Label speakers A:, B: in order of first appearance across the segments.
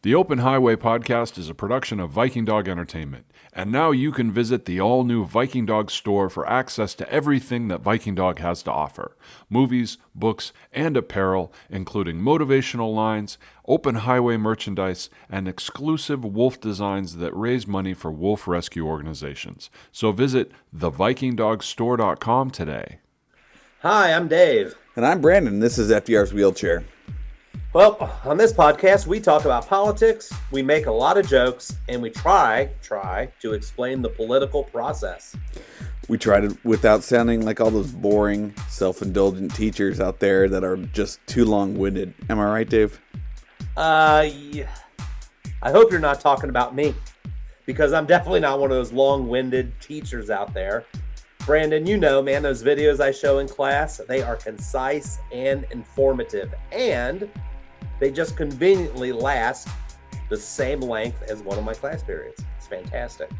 A: The Open Highway podcast is a production of Viking Dog Entertainment, and now you can visit the all-new Viking Dog store for access to everything that Viking Dog has to offer. Movies, books, and apparel, including motivational lines, open highway merchandise, and exclusive wolf designs that raise money for wolf rescue organizations. So visit thevikingdogstore.com today.
B: Hi, I'm Dave.
C: And I'm Brandon. This is FDR's Wheelchair.
B: Well, on this podcast, we talk about politics, we make a lot of jokes, and we try to explain the political process.
C: We try to, without sounding like all those boring, self-indulgent teachers out there that are just too long-winded. Am I right, Dave?
B: Yeah. I hope you're not talking about me, because I'm definitely not one of those long-winded teachers out there. Brandon, you know, man, those videos I show in class, they are concise and informative, and they just conveniently last the same length as one of my class periods. It's fantastic.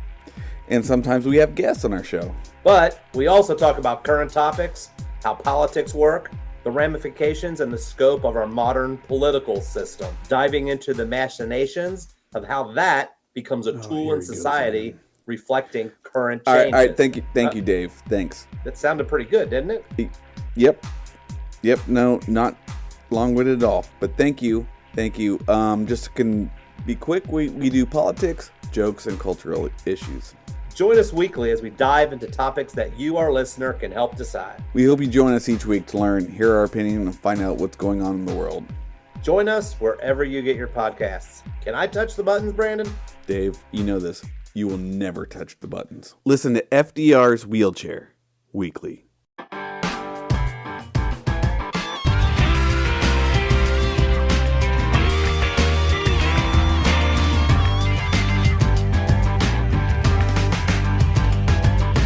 C: And sometimes we have guests on our show.
B: But we also talk about current topics, how politics work, the ramifications and the scope of our modern political system, diving into the machinations of how that becomes a tool in society reflecting current changes.
C: All right, thank you, Dave. Thanks.
B: That sounded pretty good, didn't it?
C: Yep. No, not long-winded at all, but thank you. Just can be quick, we do politics, jokes, and cultural issues.
B: Join us weekly as we dive into topics that you, our listener, can help decide.
C: We hope you join us each week to learn, hear our opinion, and find out what's going on in the world.
B: Join us wherever you get your podcasts. Can I touch the buttons, Brandon?
C: Dave, you know this. You will never touch the buttons. Listen to FDR's Wheelchair weekly.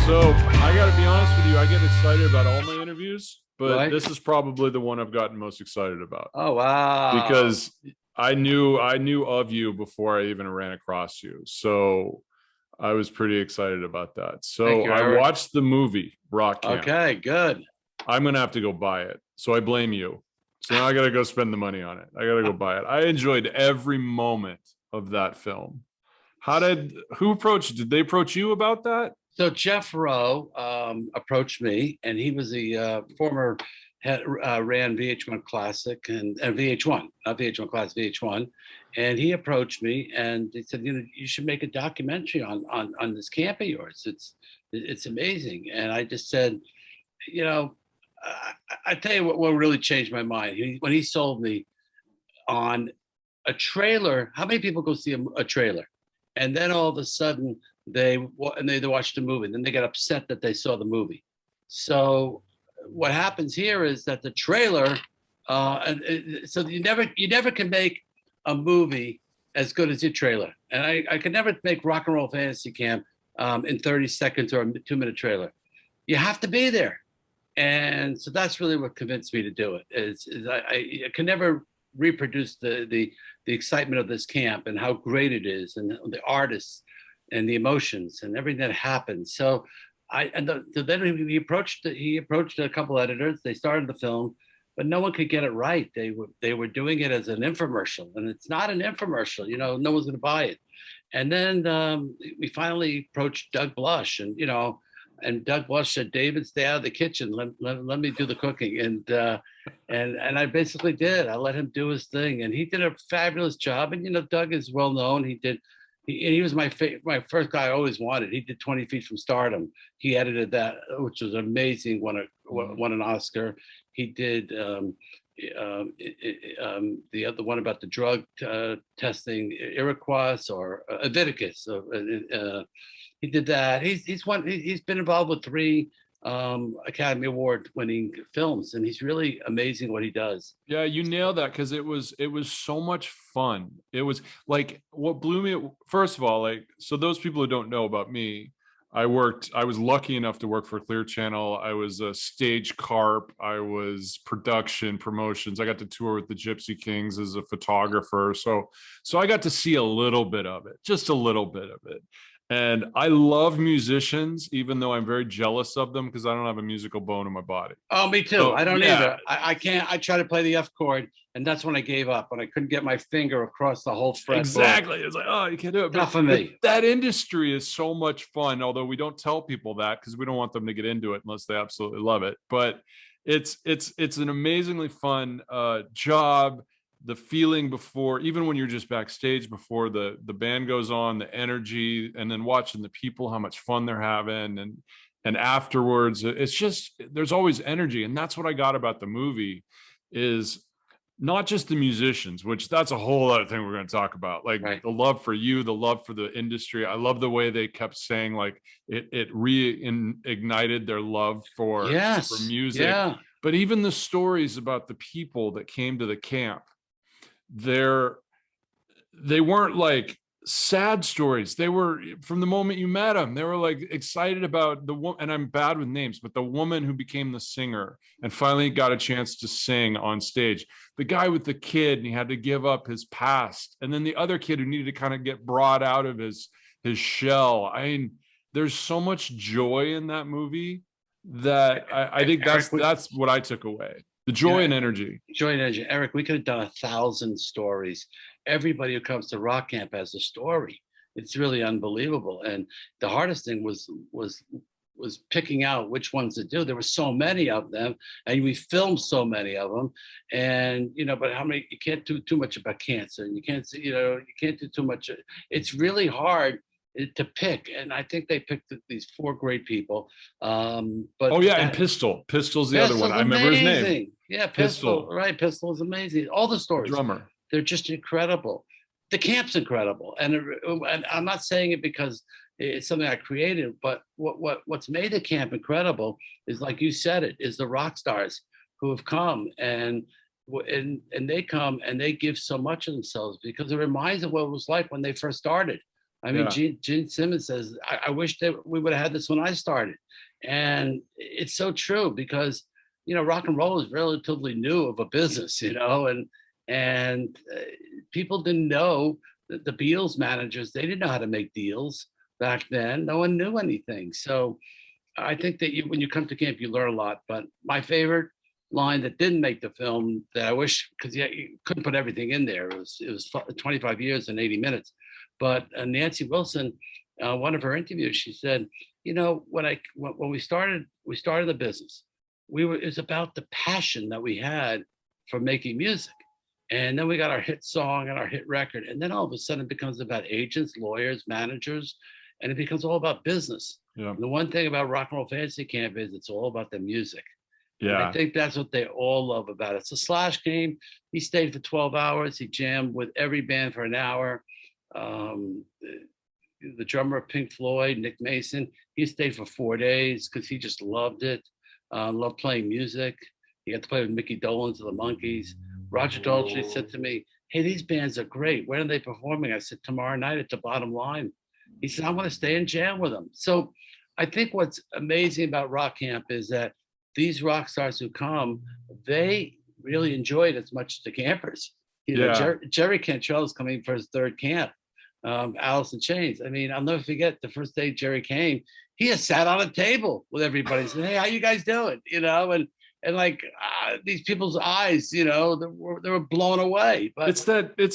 A: So, I gotta be honest with you, I get excited about all my interviews, but
D: Right.
A: This is probably the one I've gotten most excited about.
D: Oh, wow.
A: Because I knew of you before I even ran across you. So I was pretty excited about that.
D: Thank
A: So
D: you,
A: I
D: Eric.
A: watched the movie Rock Camp.
D: Okay, good.
A: I'm gonna have to go buy it. So I blame you. So now I gotta go spend the money on it. I gotta go buy it. I enjoyed every moment of that film. Did they approach you about that?
D: So Jeff Rowe approached me, and he was the former ran VH1 Classic and VH1, not VH1 Classic, VH1. And he approached me and he said, you should make a documentary on this camp of yours. It's amazing. And I just said, I tell you what really changed my mind. When he sold me on a trailer, how many people go see a trailer? And then all of a sudden they watch the movie, and then they get upset that they saw the movie. So what happens here is that the trailer, so you never can make a movie as good as your trailer. And I could never make Rock and Roll Fantasy Camp in 30 seconds or a 2-minute trailer. You have to be there. And so that's really what convinced me to do it. I can never reproduce the excitement of this camp and how great it is, and the artists and the emotions and everything that happens. So then he approached a couple editors. They started the film, but no one could get it right. They were doing it as an infomercial, and it's not an infomercial. No one's going to buy it. And then we finally approached Doug Blush, and Doug Blush said, "David, stay out of the kitchen. Let me do the cooking." And I basically did. I let him do his thing, and he did a fabulous job. And Doug is well known. He was my first guy I always wanted. He did 20 Feet from Stardom. He edited that, which was amazing. Won an Oscar. He did the other one about the drug testing, Iroquois or Leviticus. He did that. He's been involved with 3 Academy Award winning films, and he's really amazing what he does.
A: Yeah, you nailed that, because it was so much fun. It was like, what blew me, first of all, so those people who don't know about me, I was lucky enough to work for Clear Channel. I was a stage carp. I was production, promotions. I got to tour with the Gypsy Kings as a photographer. So I got to see a little bit of it, just a little bit of it. And I love musicians, even though I'm very jealous of them because I don't have a musical bone in my body.
D: Oh, me too.
A: So,
D: I don't
A: yeah.
D: either. I can't. I try to play the F chord, and that's when I gave up. When I couldn't get my finger across the whole fretboard.
A: Exactly. It's like, oh, you can't do it.
D: Not for me.
A: But that industry is so much fun, although we don't tell people that because we don't want them to get into it unless they absolutely love it. But it's an amazingly fun job. The feeling before, even when you're just backstage before the band goes on, the energy, and then watching the people, how much fun they're having, and afterwards, it's just, there's always energy. And that's what I got about the movie, is not just the musicians, which that's a whole other thing we're going to talk about, like
D: Right.
A: the love for you, the love for the industry. I love the way they kept saying like it reignited their love for music.
D: Yeah.
A: But even the stories about the people that came to the camp, they weren't like sad stories. They were, from the moment you met them, they were like excited about the woman, and I'm bad with names, but the woman who became the singer and finally got a chance to sing on stage, the guy with the kid and he had to give up his past, and then the other kid who needed to kind of get brought out of his shell. I mean, there's so much joy in that movie that I think that's what I took away. The joy and energy.
D: Joy and energy. Eric, we could have done 1,000 stories. Everybody who comes to rock camp has a story. It's really unbelievable. And the hardest thing was picking out which ones to do. There were so many of them, and we filmed so many of them. And but how many? You can't do too much about cancer, and you can't you can't do too much. It's really hard to pick, and I think they picked these 4 great people. But
A: and Pistol's the other one. I remember his name.
D: Yeah, Pistol. Right, Pistol is amazing. All the stories.
A: Drummer.
D: They're just incredible. The camp's incredible, and I'm not saying it because it's something I created, but what's made the camp incredible is, like you said, it is the rock stars who have come and they come and they give so much of themselves, because it reminds them what it was like when they first started. I mean, Gene Simmons says, I wish that we would have had this when I started. And it's so true, because, rock and roll is relatively new of a business, and people didn't know that the Beatles managers, they didn't know how to make deals back then. No one knew anything. So I think that when you come to camp, you learn a lot. But my favorite line that didn't make the film, that I wish, because you couldn't put everything in there. It was 25 years and 80 minutes. But Nancy Wilson, one of her interviews, she said, when we started the business, it was about the passion that we had for making music. And then we got our hit song and our hit record. And then all of a sudden it becomes about agents, lawyers, managers, and it becomes all about business. Yeah. And the one thing about Rock and Roll Fantasy Camp is it's all about the music. Yeah. And I think that's what they all love about it. So Slash came, he stayed for 12 hours. He jammed with every band for an hour. The drummer of Pink Floyd, Nick Mason, he stayed for 4 days because he just loved it. Loved playing music. He got to play with Mickey Dolenz of the Monkees. Roger Daltrey said to me, "Hey, these bands are great. When are they performing?" I said, "Tomorrow night at the Bottom Line." He said, "I want to stay and jam with them." So I think what's amazing about Rock Camp is that these rock stars who come, they really enjoy it as much as the campers. Jerry Cantrell is coming for his 3rd camp. Alice in Chains. I mean, I'll never forget the first day Jerry came, he had sat on a table with everybody and said, "Hey, how you guys doing?" And like these people's eyes, they were blown away. But
A: it's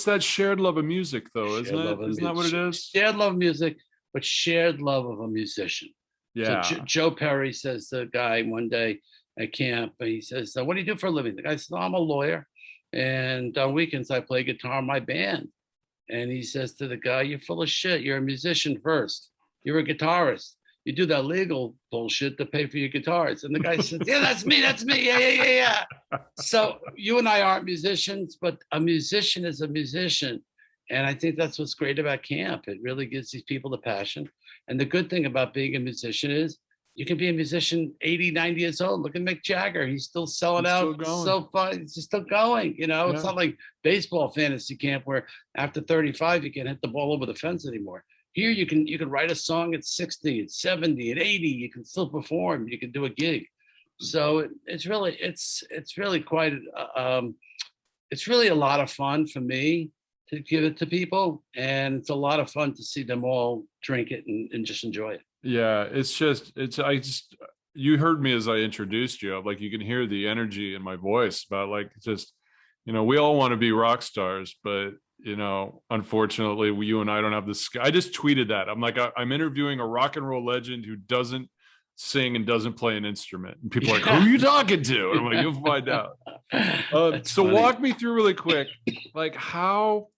A: that shared love of music, though, isn't it? Isn't that what it is?
D: Shared love of music, but shared love of a musician. Yeah. So Joe Perry says to the guy one day at camp, he says, "What do you do for a living?" The guy says, "I'm a lawyer, and on weekends I play guitar in my band." And he says to the guy, "You're full of shit. You're a musician first. You're a guitarist. You do that legal bullshit to pay for your guitars." And the guy says, "Yeah, that's me. Yeah. So you and I aren't musicians, but a musician is a musician. And I think that's what's great about camp. It really gives these people the passion. And the good thing about being a musician is you can be a musician 80, 90 years old. Look at Mick Jagger. He's still selling out. So fun. It's just still going. It's not like baseball fantasy camp where after 35, you can't hit the ball over the fence anymore. Here you can write a song at 60, at 70, at 80. You can still perform. You can do a gig. So it's really quite it's really a lot of fun for me to give it to people, and it's a lot of fun to see them all drink it and just enjoy it.
A: Yeah, you heard me as I introduced you. Like, you can hear the energy in my voice about, like, just, we all want to be rock stars, but unfortunately, you and I don't have this. I just tweeted that. I'm like, I'm interviewing a rock and roll legend who doesn't sing and doesn't play an instrument. And people are like, who are you talking to? And I'm like, you'll find out. So funny. Walk me through really quick, like, how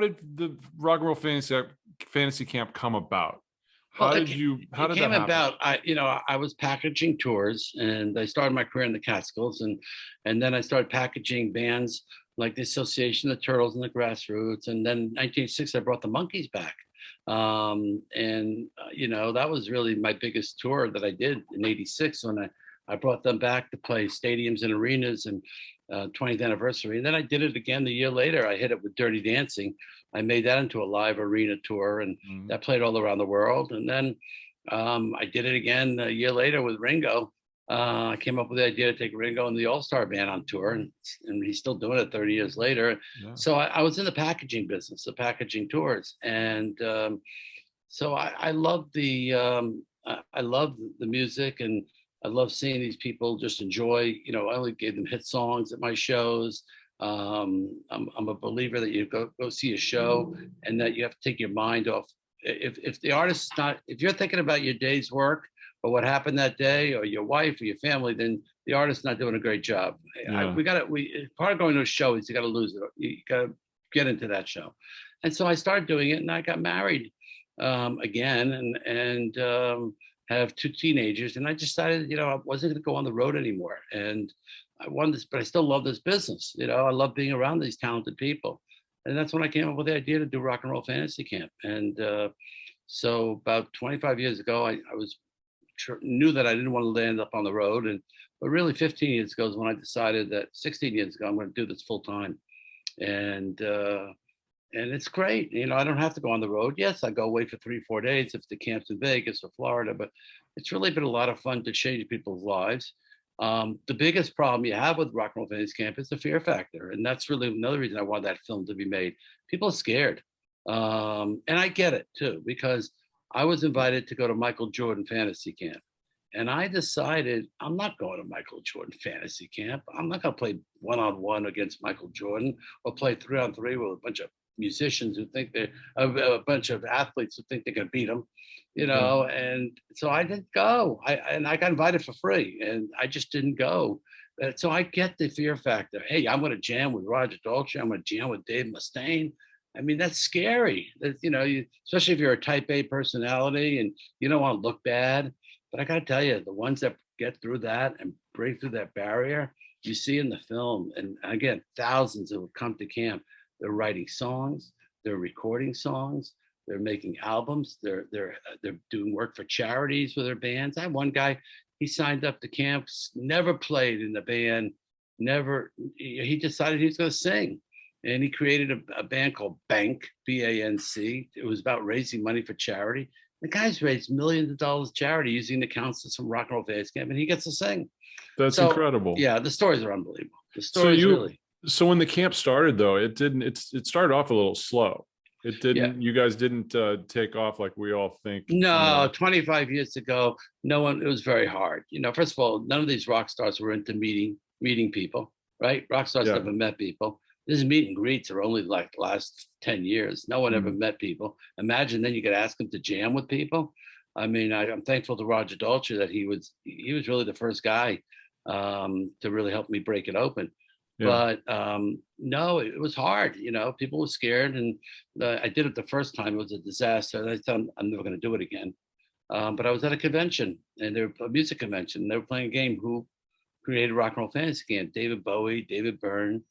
A: did the rock and roll fantasy camp come about? How did that came
D: about? I was packaging tours, and I started my career in the Catskills, and then I started packaging bands like the Association of Turtles and the Grassroots, and then in 1986 I brought the Monkees back, that was really my biggest tour that I did in '86 when I brought them back to play stadiums and arenas, and 20th anniversary, and then I did it again the year later. I hit it with Dirty Dancing. I made that into a live arena tour, and that played all around the world. And then I did it again a year later with Ringo. I came up with the idea to take Ringo and the All-Star Band on tour, and he's still doing it 30 years later. Yeah. So I was in the packaging business, the packaging tours, and so I love the music, and I love seeing these people just enjoy. I only gave them hit songs at my shows. I'm a believer that you go see a show, and that you have to take your mind off. If the artist is not, if you're thinking about your day's work or what happened that day, or your wife or your family, then the artist's not doing a great job. Yeah. Part of going to a show is you got to lose it. You got to get into that show. And so I started doing it, and I got married again, and have two teenagers, and I decided, I wasn't going to go on the road anymore. And I wanted this, but I still love this business. I love being around these talented people. And that's when I came up with the idea to do Rock and Roll Fantasy Camp. And so about 25 years ago, I knew that I didn't want to land up on the road. But really 15 years ago is when I decided that 16 years ago, I'm going to do this full time. And it's great. I don't have to go on the road. Yes, I go away for 3-4 days if the camp's in Vegas or Florida, but it's really been a lot of fun to change people's lives. The biggest problem you have with Rock and Roll Fantasy Camp is the fear factor. And that's really another reason I wanted that film to be made. People are scared. And I get it too, because I was invited to go to Michael Jordan Fantasy Camp. And I decided I'm not going to Michael Jordan Fantasy Camp. I'm not going to play 1-on-1 against Michael Jordan, or play 3-on-3 with a bunch of musicians who think they're a bunch of athletes who think they can beat them, and so I didn't go. I got invited for free, and I just didn't go. So I get the fear factor. Hey, I'm going to jam with Roger Daltrey. I'm going to jam with Dave Mustaine. I mean, that's scary. Especially if you're a type A personality and you don't want to look bad. But I got to tell you, the ones that get through that and break through that barrier, you see in the film. And again, thousands who have come to camp. They're writing songs, they're recording songs, they're making albums, they're doing work for charities with their bands. I had one guy, he signed up to camps, never played in the band, he decided he was going to sing. And he created a band called Bank, B-A-N-C. It was about raising money for charity. The guy's raised millions of dollars charity using the counsels from Rock and Roll Fantasy Camp, and he gets to sing.
A: That's incredible.
D: Yeah, the stories are unbelievable. The stories really.
A: So when the camp started, though, it started off a little slow. It didn't. Yeah. You guys didn't take off like we all think.
D: No, 25 years ago, no one. It was very hard. First of all, none of these rock stars were into meeting people, right? Rock stars never met people. These meet and greets are only like the last 10 years. No one ever met people. Imagine then you could ask them to jam with people. I mean, I'm thankful to Roger Daltrey that he was really the first guy to really help me break it open. Yeah. But no, it was hard. People were scared, and I did it the first time. It was a disaster. I thought I'm never going to do it again. But I was at a convention, and they were a music convention. And they were playing a game. Who created Rock and Roll Fantasy Camp? David Bowie, David Byrne,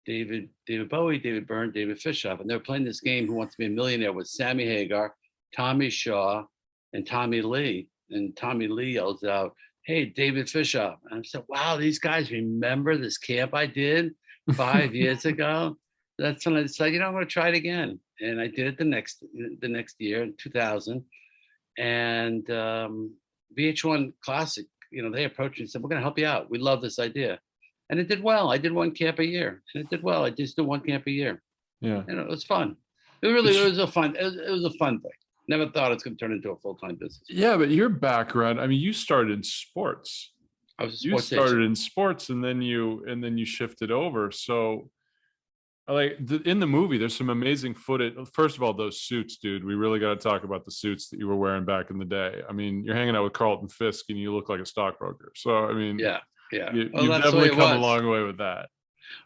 D: David Fishof, and they were playing this game. Who Wants to Be a Millionaire? With Sammy Hagar, Tommy Shaw, and Tommy Lee. And Tommy Lee yells out, "Hey, David Fishof." And I said, wow, these guys remember this camp I did 5 years ago. That's when I decided, I'm going to try it again. And I did it the next year in 2000. And VH1 Classic, they approached me and said, "We're going to help you out. We love this idea." And it did well. I did one camp a year, and it did well. I just do one camp a year.
A: Yeah.
D: It was fun. It was a fun. It was a fun thing. Never thought it's going to turn into a full-time business.
A: Yeah, but your background, I mean, you started in sports.
D: I was a
A: You
D: sports
A: started
D: agent.
A: in sports and then you shifted over. So like in the movie, there's some amazing footage. First of all, those suits, dude, we really got to talk about the suits that you were wearing back in the day. I mean, you're hanging out with Carlton Fisk and you look like a stockbroker. So, I mean,
D: Yeah, yeah. Well,
A: you've
D: that's the way
A: definitely
D: it
A: come a
D: was.
A: long way with that.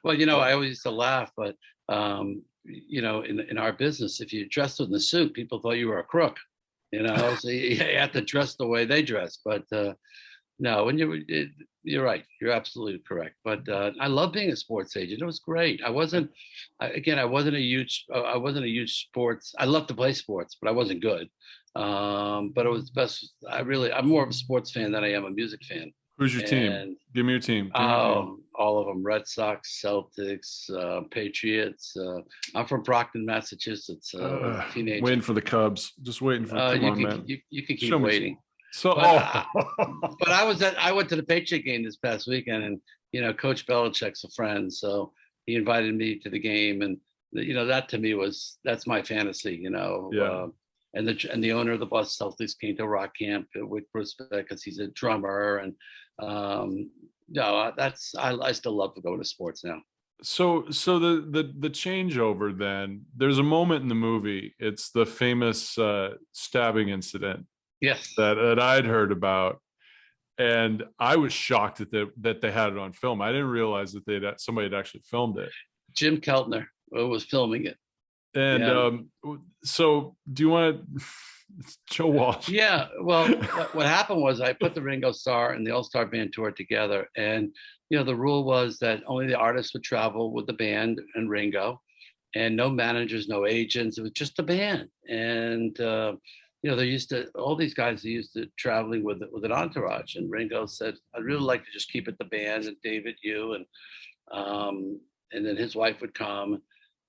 D: Well, I always used to laugh, but in our business, if you dressed in the suit, people thought you were a crook. So you had to dress the way they dress. But no, you're right. You're absolutely correct. But I love being a sports agent. It was great. I wasn't a huge sports. I love to play sports, but I wasn't good. But it was best. I'm more of a sports fan than I am a music fan.
A: Who's your team?
D: And
A: Give me your team. Give me your team.
D: all of them: Red Sox, Celtics, Patriots. I'm from Brockton, Massachusetts. Teenager.
A: Waiting for the Cubs. Just waiting for. Come on, man.
D: You can keep
A: Show me
D: waiting.
A: So,
D: But I went to the Patriot game this past weekend, and Coach Belichick's a friend, so he invited me to the game, and that to me that's my fantasy,
A: Yeah.
D: And the owner of the Boston Celtics came to rock camp with Bruce because he's a drummer, and no, I still love to go to sports now.
A: So the changeover then, there's a moment in the movie, it's the famous stabbing incident
D: Yes.
A: that I'd heard about, and I was shocked that they had it on film. I didn't realize that somebody had actually filmed it.
D: Jim Keltner was filming it.
A: And
D: yeah.
A: So do you want to Joe Walsh?
D: Yeah, well, what happened was I put the Ringo Starr and the All-Star Band tour together, and the rule was that only the artists would travel with the band and Ringo, and no managers, no agents. It was just the band, and all these guys are used to traveling with an entourage. And Ringo said, "I'd really like to just keep it the band and David, you, and then his wife would come."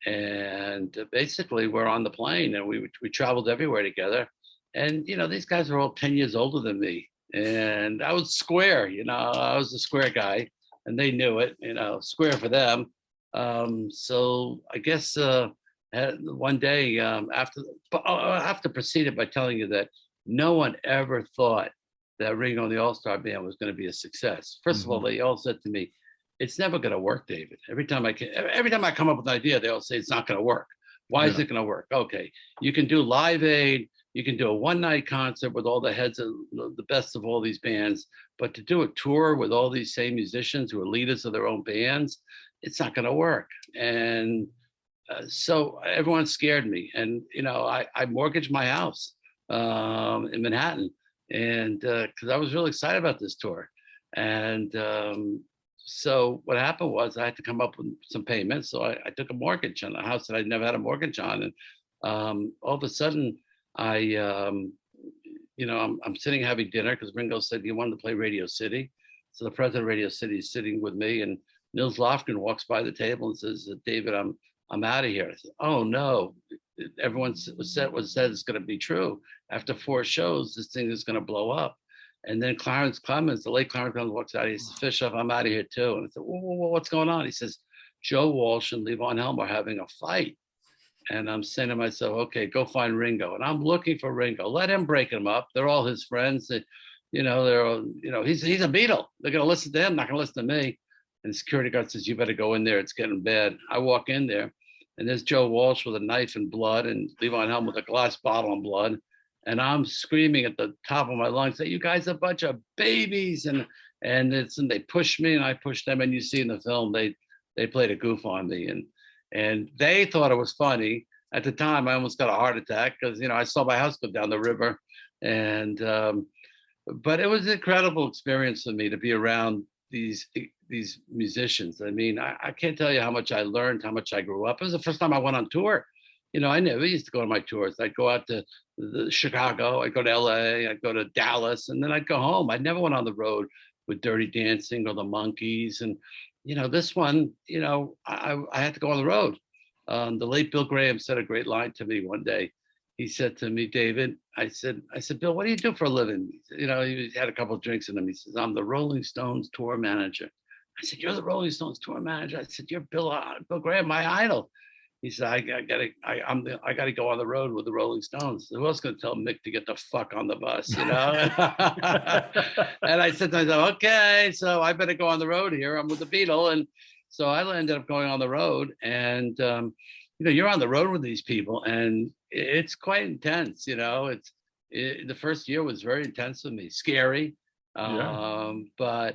D: And basically we're on the plane and we traveled everywhere together. And, these guys are all 10 years older than me. And I was square, I was the square guy and they knew it, square for them. So I guess one day I have to proceed it by telling you that no one ever thought that Ringo and the All-Star Band was going to be a success. First of all, they all said to me, "It's never going to work, David." Every time I come up with an idea, they all say it's not going to work. Why is it going to work? Okay, you can do Live Aid, you can do a one-night concert with all the heads of the best of all these bands, but to do a tour with all these same musicians who are leaders of their own bands, it's not going to work. And so everyone scared me, and I mortgaged my house in Manhattan, and because I was really excited about this tour, and so what happened was I had to come up with some payments. So I took a mortgage on a house that I'd never had a mortgage on. And all of a sudden I'm sitting having dinner because Ringo said he wanted to play Radio City. So the president of Radio City is sitting with me, and Nils Lofgren walks by the table and says, "David, I'm out of here." I said, "Oh no." Everyone said it's going to be true. After 4 shows, this thing is going to blow up. And then Clarence Clemens, the late Clarence Clemens, walks out. He says, "Fishof, I'm out of here too." And I said, whoa, what's going on? He says, "Joe Walsh and Levon Helm are having a fight." And I'm saying to myself, okay, go find Ringo. And I'm looking for Ringo. Let him break them up. They're all his friends. He's a Beatle. They're going to listen to him, not going to listen to me. And the security guard says, "You better go in there. It's getting bad." I walk in there, and there's Joe Walsh with a knife and blood, and Levon Helm with a glass bottle and blood. And I'm screaming at the top of my lungs that you guys are a bunch of babies, and they pushed me and I pushed them. And you see in the film they played a goof on me, and they thought it was funny. At the time, I almost got a heart attack because I saw my house go down the river, and but it was an incredible experience for me to be around these musicians. I mean, I can't tell you how much I learned, how much I grew up. It was the first time I went on tour. I never used to go on my tours. I'd go out to Chicago, I'd go to LA, I'd go to Dallas, and then I'd go home. I never went on the road with Dirty Dancing or the Monkees. And, this one, I had to go on the road. The late Bill Graham said a great line to me one day. He said to me, "David," I said, "Bill, what do you do for a living?" He had a couple of drinks in him. He says, "I'm the Rolling Stones tour manager." I said, "You're the Rolling Stones tour manager?" I said, "You're Bill Graham, my idol." He said, I gotta go on the road with the Rolling Stones. Who else gonna tell Mick to get the fuck on the bus, you know? And I said to myself, okay, so I better go on the road here. I'm with the Beatle. And so I ended up going on the road. And you're on the road with these people, and it's quite intense, the first year was very intense with me, scary. But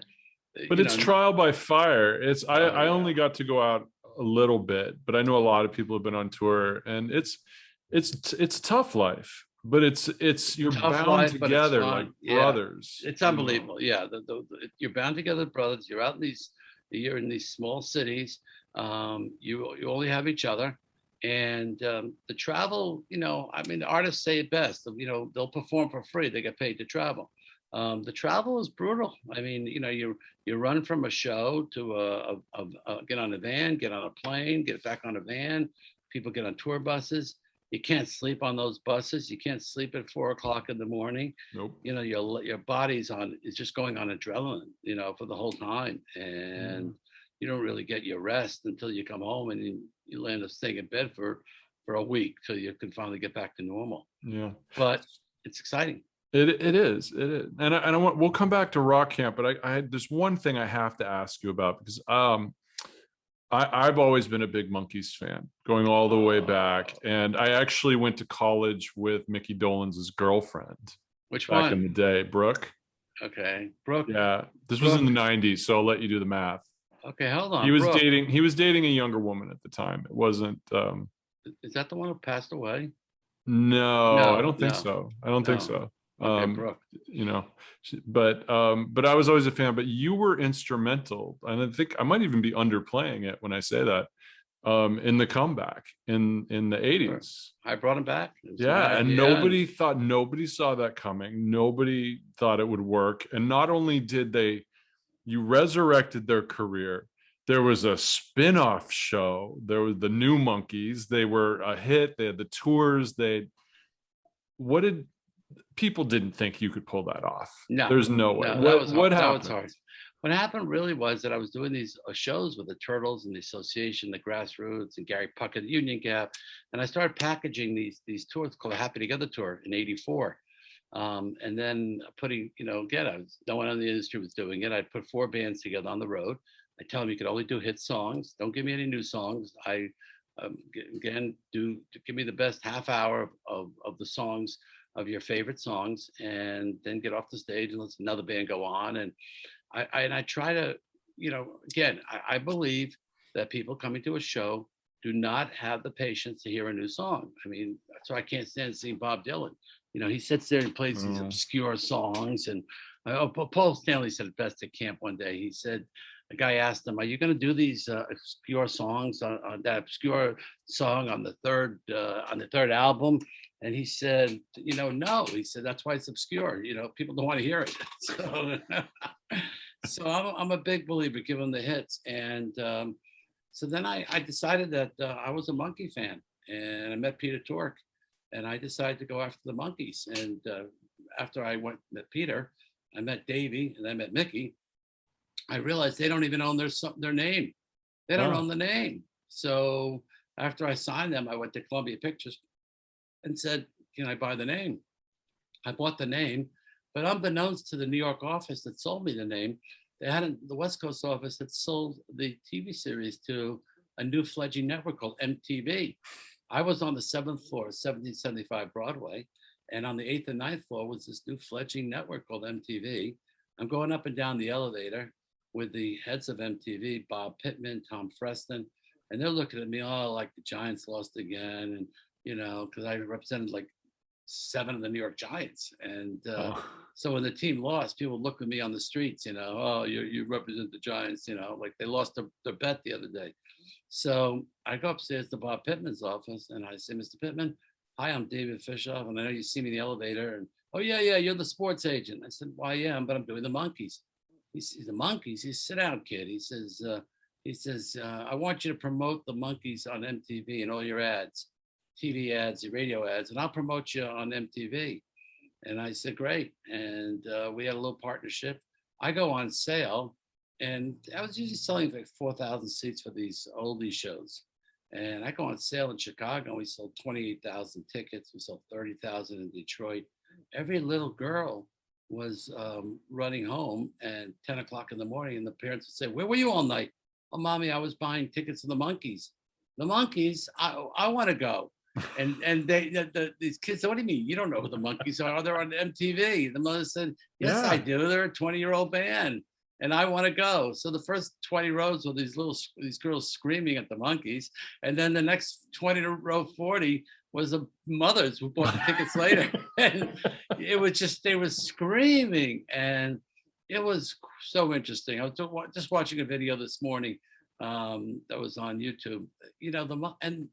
A: it's trial by fire. I
D: yeah.
A: only got to go out a little bit, but I know a lot of people have been on tour, and it's tough life, but it's you're
D: Tough
A: bound
D: life,
A: together like brothers.
D: It's unbelievable. Yeah, you're bound together, brothers. You're in these small cities. You only have each other, and the travel. The artists say it best. They'll perform for free. They get paid to travel. The travel is brutal. You run from a show to get on a van, get on a plane, get back on a van. People get on tour buses. You can't sleep on those buses. You can't sleep at 4 o'clock in the morning.
A: Nope.
D: Your body's is just going on adrenaline, for the whole time, and you don't really get your rest until you come home, and you land up staying in bed for a week till you can finally get back to normal.
A: Yeah,
D: but it's exciting.
A: It is, and we'll come back to rock camp, but there's one thing I have to ask you about, because I've always been a big Monkees fan, going all the way back, and I actually went to college with Mickey Dolenz' girlfriend.
D: Which
A: back
D: one?
A: in the day, Brooke.
D: Okay, Brooke.
A: Yeah, this was in the '90s, so I'll let you do the math.
D: Okay, hold on.
A: He was dating a younger woman at the time. It wasn't.
D: Is that the one who passed away?
A: No, I don't think so. I don't think so.
D: Okay, Brooke.
A: But I was always a fan. But you were instrumental, and I think I might even be underplaying it when I say that, in the comeback in the '80s.
D: I brought him back.
A: Yeah, and nobody saw that coming. Nobody thought it would work. And not only did you resurrected their career. There was a spin-off show. There was the New Monkees. They were a hit. They had the tours. People didn't think you could pull that off.
D: No,
A: there's no way.
D: No,
A: what happened?
D: That was hard. What happened really was that I was doing these shows with the Turtles and the Association, the Grassroots, and Gary Puckett, Union Gap, and I started packaging these tours called the Happy Together Tour in '84. And then putting, again, no one in the industry was doing it. I put 4 bands together on the road. I tell them you could only do hit songs. Don't give me any new songs. Give me the best half hour of the songs, of your favorite songs, and then get off the stage and let another band go on. And I try to, again, I believe that people coming to a show do not have the patience to hear a new song. So I can't stand seeing Bob Dylan. He sits there and plays these obscure songs. And Paul Stanley said it best at camp one day. He said, a guy asked him, "Are you going to do these obscure songs on that obscure song on the third album?" And he said, "No." He said, "That's why it's obscure. People don't want to hear it." So I'm a big believer, give them the hits. And so then I decided that I was a Monkey fan, and I met Peter Tork, and I decided to go after the Monkees. And after I met Peter, I met Davey, and I met Mickey. I realized they don't even own their name. They don't own the name. So after I signed them, I went to Columbia Pictures and said, "Can I buy the name?" I bought the name, but unbeknownst to the New York office that sold me the name, the West Coast office had sold the TV series to a new fledgling network called MTV. I was on the 7th floor of 1775 Broadway, and on the 8th and 9th floor was this new fledgling network called MTV. I'm going up and down the elevator with the heads of MTV, Bob Pittman, Tom Freston, and they're looking at me, like the Giants lost again, and because I represented like 7 of the New York Giants, and so when the team lost, people look at me on the streets, you represent the Giants, like they lost their bet the other day. So I go upstairs to Bob Pittman's office, and I say, "Mr. Pittman, hi, I'm David Fishof, and I know you see me in the elevator, and oh yeah, you're the sports agent." I said, "Well, I am, but I'm doing the Monkees." He says, "The Monkees?" He says, "Sit down, kid." He says, "I want you to promote the Monkees on MTV and all your ads, TV ads, your radio ads, and I'll promote you on MTV." And I said, "Great." And we had a little partnership. I go on sale, and I was usually selling like 4,000 seats for these oldie shows. And I go on sale in Chicago, and we sold 28,000 tickets. We sold 30,000 in Detroit. Every little girl was running home and 10 o'clock in the morning, and the parents would say, "Where were you all night?" "Oh, mommy, I was buying tickets to the Monkees." "The Monkees? I want to go." And these kids said, "What do you mean? You don't know who the Monkees are? They're on MTV." The mother said, "Yes,
A: Yeah.
D: I do. They're a 20-year-old band, and I want to go." So the first 20 rows were these girls screaming at the Monkees, and then the next 20 to row 40 was the mothers who bought the tickets later, and it was just they were screaming, and it was so interesting. I was just watching a video this morning that was on YouTube. You know, and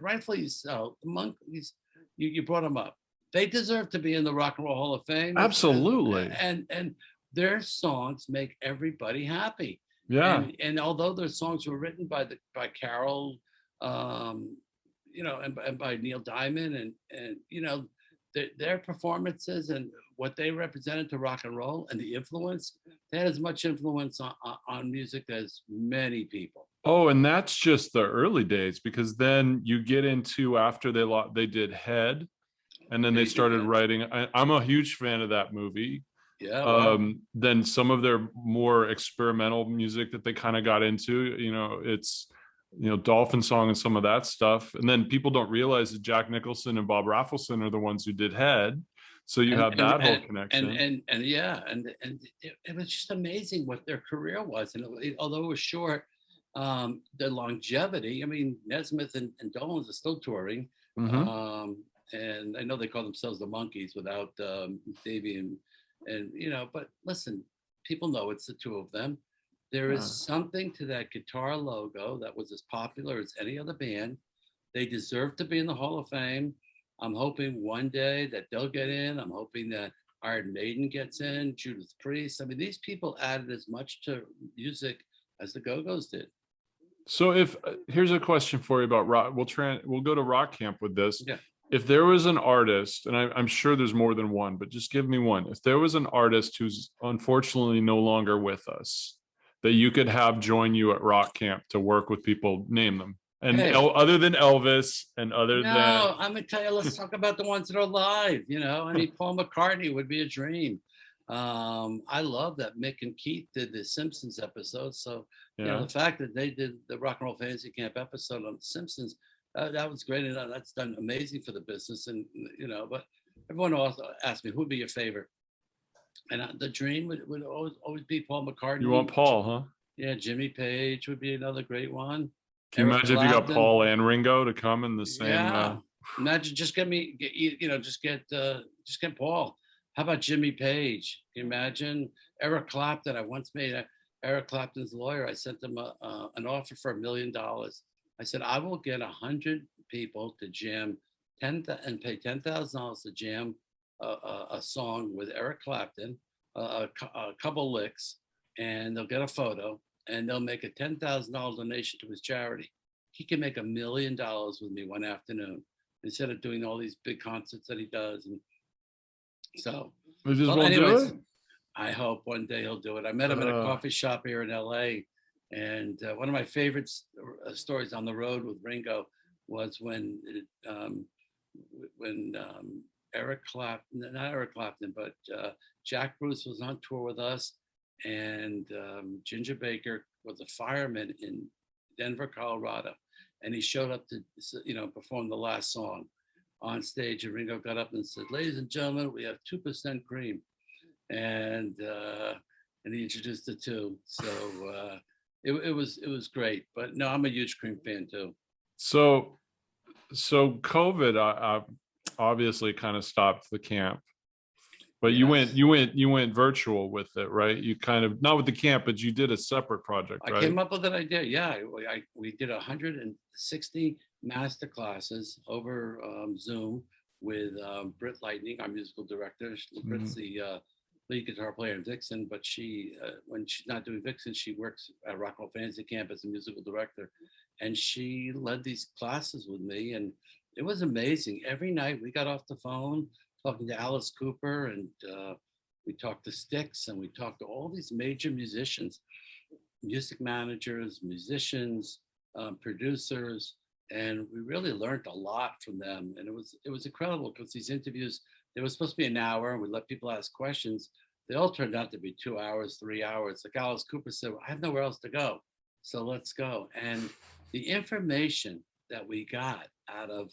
D: rightfully so. The Monkees, you brought them up. They deserve to be in the Rock and Roll Hall of Fame.
A: Absolutely.
D: And their songs make everybody happy.
A: Yeah.
D: And although their songs were written by Carol, you know, and by Neil Diamond, and you know, their performances and what they represented to rock and roll and the influence, they had as much influence on music as many people.
A: Oh, and that's just the early days, because then you get into after they did Head, and then they started writing. I'm a huge fan of that movie.
D: Yeah. Wow.
A: Then some of their more experimental music that they kind of got into, you know, it's, you know, Dolphin Song and some of that stuff. And then people don't realize that Jack Nicholson and Bob Raffleson are the ones who did Head. So you have that whole connection.
D: And yeah, and it was just amazing what their career was. And although it was short, the longevity, I mean, Nesmith and Dolenz are still touring.
A: Mm-hmm.
D: And I know they call themselves the Monkees without Davey and you know, but listen, people know it's the two of them. There is something to that guitar logo that was as popular as any other band. They deserve to be in the Hall of Fame. I'm hoping one day that they'll get in. I'm hoping that Iron Maiden gets in, Judas Priest. I mean, these people added as much to music as the Go-Go's did.
A: So if here's a question for you about rock. We'll go to Rock Camp with this.
D: Yeah.
A: If there was an artist, and I'm sure there's more than one, but just give me one. If there was an artist who's unfortunately no longer with us, that you could have join you at Rock Camp to work with people, name them. And other than Elvis and other than...
D: No, I'm going to tell you, let's talk about the ones that are alive, you know. I mean, Paul McCartney would be a dream. I love that Mick and Keith did the Simpsons episode. So, you know, the fact that they did the Rock and Roll Fantasy Camp episode on the Simpsons, that was great. And that's done amazing for the business. And, you know, but everyone also asked me, who would be your favorite? And the dream would always be Paul McCartney.
A: You want Paul, huh?
D: Yeah, Jimmy Page would be another great one.
A: Can you imagine if you got Paul and Ringo to come in the same?
D: Yeah. Imagine just get Paul. How about Jimmy Page? Can you imagine Eric Clapton? I once made Eric Clapton's lawyer. I sent him an offer for $1 million. I said, I will get 100 people to jam and pay $10,000 to jam a song with Eric Clapton, a couple licks, and they'll get a photo, and they'll make a $10,000 donation to his charity. He can make $1 million with me one afternoon instead of doing all these big concerts that he does. And so, anyways, I hope one day he'll do it. I met him at a coffee shop here in LA. And one of my favorite stories on the road with Ringo was when Eric Clapton, not Eric Clapton, but Jack Bruce was on tour with us, and Ginger Baker was a fireman in Denver, Colorado, and he showed up to, you know, perform the last song on stage. And Ringo got up and said, "Ladies and gentlemen, we have 2% cream," and he introduced the two. So it was great. But no, I'm a huge Cream fan too.
A: So COVID obviously kind of stopped the camp, but yes. you went virtual with it, right? You kind of, not with the camp, but you did a separate project, right?
D: I came up with an idea. Yeah, we did 160 master classes over Zoom with Britt Lightning, our musical director. Britt's the lead guitar player in Vixen, but she, when she's not doing Vixen, she works at Rock and Roll Fantasy Camp as a musical director. And she led these classes with me, and it was amazing. Every night we got off the phone talking to Alice Cooper, and we talked to Styx, and we talked to all these major musicians, music managers, musicians, producers, and we really learned a lot from them. And it was incredible because these interviews, they were supposed to be an hour, and we let people ask questions. They all turned out to be 2 hours, 3 hours. Like Alice Cooper said, I have nowhere else to go, so let's go. And the information that we got out of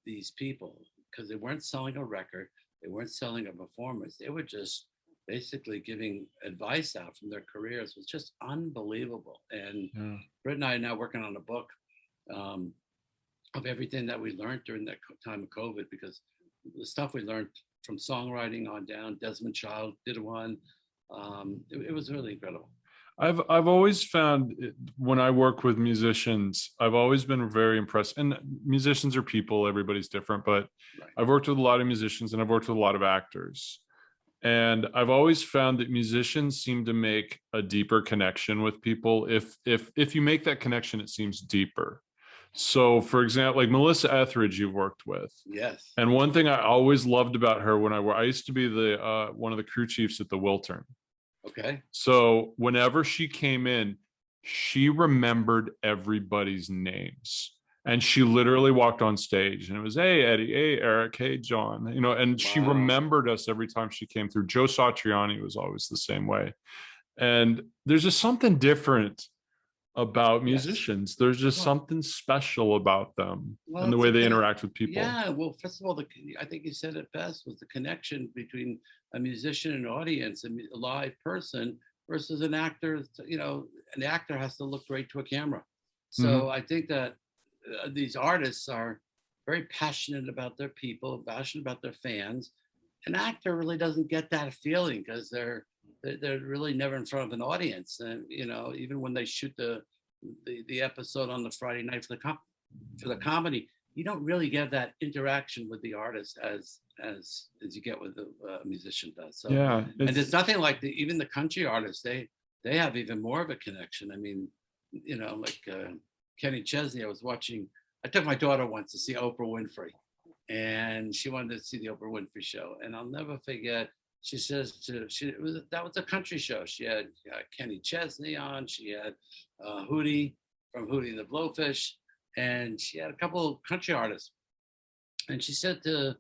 D: these people, because they weren't selling a record, they weren't selling a performance, they were just basically giving advice out from their careers, was just unbelievable. And Britt and I are now working on a book of everything that we learned during that time of COVID, because the stuff we learned from songwriting on down, Desmond Child did one. It was really incredible.
A: I've always found when I work with musicians, I've always been very impressed. And musicians are people, everybody's different, but
D: Right.
A: I've worked with a lot of musicians and I've worked with a lot of actors. And I've always found that musicians seem to make a deeper connection with people. If you make that connection, it seems deeper. So for example, like Melissa Etheridge, you've worked with.
D: Yes.
A: And one thing I always loved about her when I used to be the one of the crew chiefs at the Wiltern.
D: Okay.
A: So whenever she came in, she remembered everybody's names. And she literally walked on stage and it was, hey, Eddie, hey, Eric, hey, John, you know, and she remembered us every time she came through. Joe Satriani was always the same way. And there's just something different about musicians. Yes. There's just something special about them and the way they interact with people.
D: Yeah, well, first of all, I think you said it best, was the connection between a musician and audience, a live person versus an actor. You know, an actor has to look great to a camera. So I think that these artists are very passionate about their people, passionate about their fans. An actor really doesn't get that feeling because they're really never in front of an audience. And, you know, even when they shoot the episode on the Friday night for the comedy, you don't really get that interaction with the artist as you get with a musician does. So
A: yeah,
D: and there's nothing like even the country artists, they have even more of a connection. I mean, you know, like Kenny Chesney, I took my daughter once to see Oprah Winfrey, and she wanted to see the Oprah Winfrey show. And I'll never forget, she says that was a country show. She had Kenny Chesney on, she had Hootie from Hootie and the Blowfish, and she had a couple of country artists. And she said to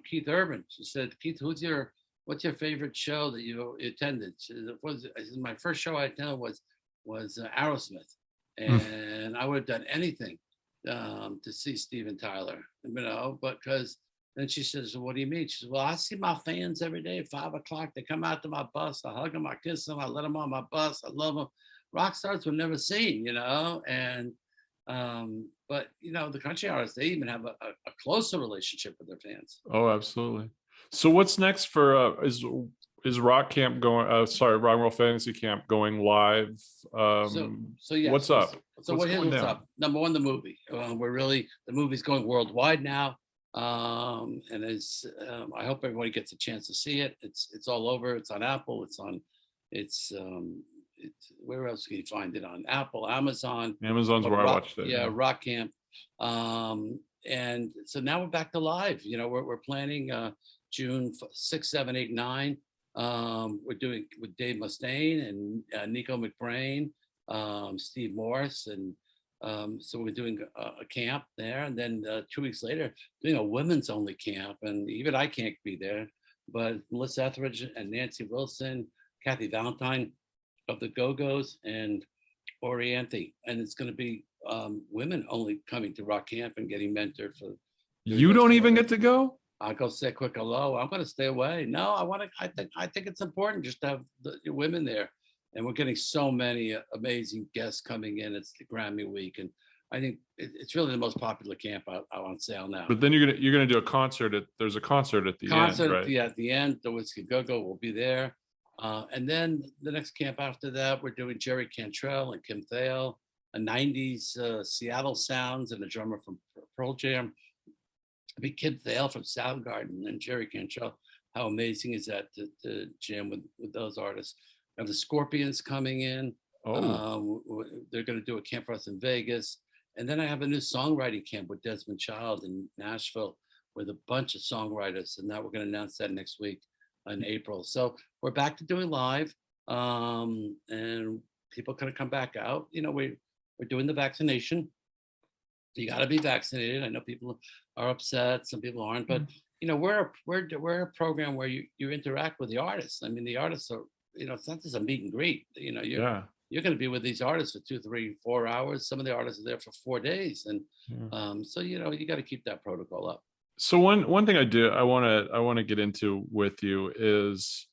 D: Keith Urban, she said, Keith, what's your favorite show that you attended? She said, my first show I attended was Aerosmith, and I would have done anything to see Steven Tyler, you know, because then she says, well, what do you mean? She says, well, I see my fans every day at 5 o'clock. They come out to my bus. I hug them, I kiss them, I let them on my bus. I love them. Rock stars were never seen, you know, and but you know, the country artists, they even have a closer relationship with their fans.
A: Oh, absolutely. So what's next for is Rock Camp going? Rock and Roll Fantasy Camp going live?
D: So yeah.
A: What's up?
D: So what's up? Number one, the movie. The movie's going worldwide now, and I hope everybody gets a chance to see it. It's all over. It's on Apple. It's where else can you find it? On Apple, Amazon.
A: Amazon's where I watched it.
D: Yeah, Rock Camp. And so now we're back to live. You know, we're planning June 6, 7, 8, 9. We're doing with Dave Mustaine and Nico McBrain, Steve Morse, and so we're doing a camp there. And then 2 weeks later, doing a women's only camp. And even I can't be there, but Melissa Etheridge and Nancy Wilson, Kathy Valentine of the Go-Go's, and Oriente. And it's going to be women only coming to Rock Camp and getting mentored for.
A: You don't even get to go?
D: I'll go say a quick hello. I'm going to stay away. No, I think it's important just to have the women there. And we're getting so many amazing guests coming in. It's the Grammy week, and I think it's really the most popular camp out on sale now.
A: But then you're gonna do a concert. There's a concert at the end, right?
D: Yeah, at the end, the Whiskey Go-Go will be there. And then the next camp after that, we're doing Jerry Cantrell and Kim Thale, a 90s Seattle sounds, and a drummer from Pearl Jam. I mean, Kim Thale from Soundgarden and Jerry Cantrell. How amazing is that to jam with those artists? We have the Scorpions coming in. Oh. They're going to do a camp for us in Vegas. And then I have a new songwriting camp with Desmond Child in Nashville with a bunch of songwriters. And that we're going to announce that next week in April. So we're back to doing live, and people are going to come back out. You know, We're doing the vaccination. You got to be vaccinated. I know people are upset. Some people aren't, but we're a program where you interact with the artists. I mean, the artists are, it's not just a meet and greet. You're going to be with these artists for 2, 3, 4 hours. Some of the artists are there for 4 days, and so you got to keep that protocol up.
A: So one thing I want to get into with you is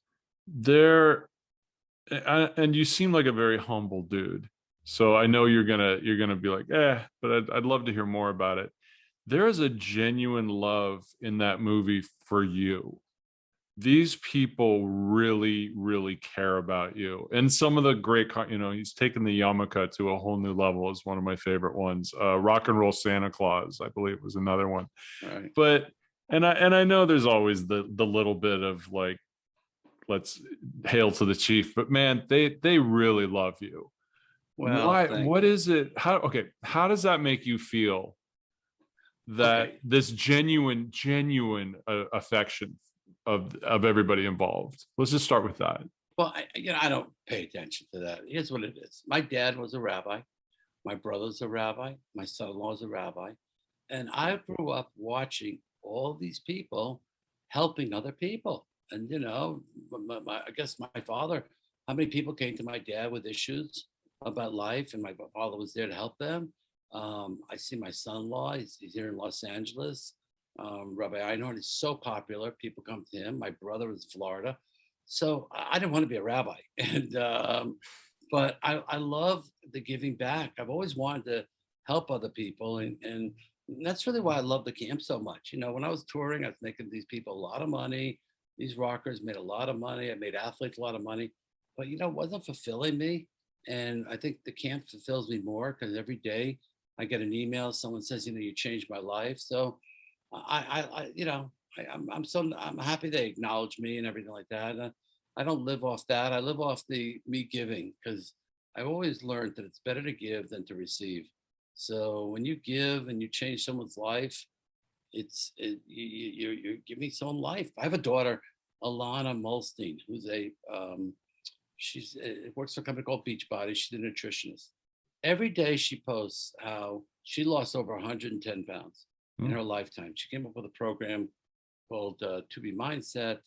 A: there, and you seem like a very humble dude. So I know you're gonna be like, but I'd love to hear more about it. There is a genuine love in that movie for you. These people really, really care about you. And some of the great, he's taken the yarmulke to a whole new level. Is one of my favorite ones. Rock and Roll Santa Claus, I believe, was another one.
D: Right.
A: But I know there's always the little bit of like, let's hail to the chief. But man, they really love you.
D: Well,
A: why? What is it? How does that make you feel? That this genuine affection of everybody involved. Let's just start with that.
D: Well, I don't pay attention to that. Here's what it is. My dad was a rabbi. My brother's a rabbi. My son-in-law is a rabbi. And I grew up watching all these people helping other people. And, I guess my father, how many people came to my dad with issues about life, and my father was there to help them. I see my son-in-law, he's here in Los Angeles. Rabbi Einhorn is so popular. People come to him. My brother is in Florida. So I didn't want to be a rabbi. But I love the giving back. I've always wanted to help other people. And that's really why I love the camp so much. When I was touring, I was making these people a lot of money. These rockers made a lot of money. I made athletes a lot of money. But, it wasn't fulfilling me. And I think the camp fulfills me more because every day I get an email. Someone says, you changed my life. So I'm happy they acknowledge me and everything like that. I don't live off that. I live off the me giving, because I've always learned that it's better to give than to receive. So when you give and you change someone's life, you're giving someone life. I have a daughter, Alana Mulstein, who's she works for a company called Beachbody. She's a nutritionist. Every day she posts how she lost over 110 pounds in her lifetime. She came up with a program called To Be Mindset,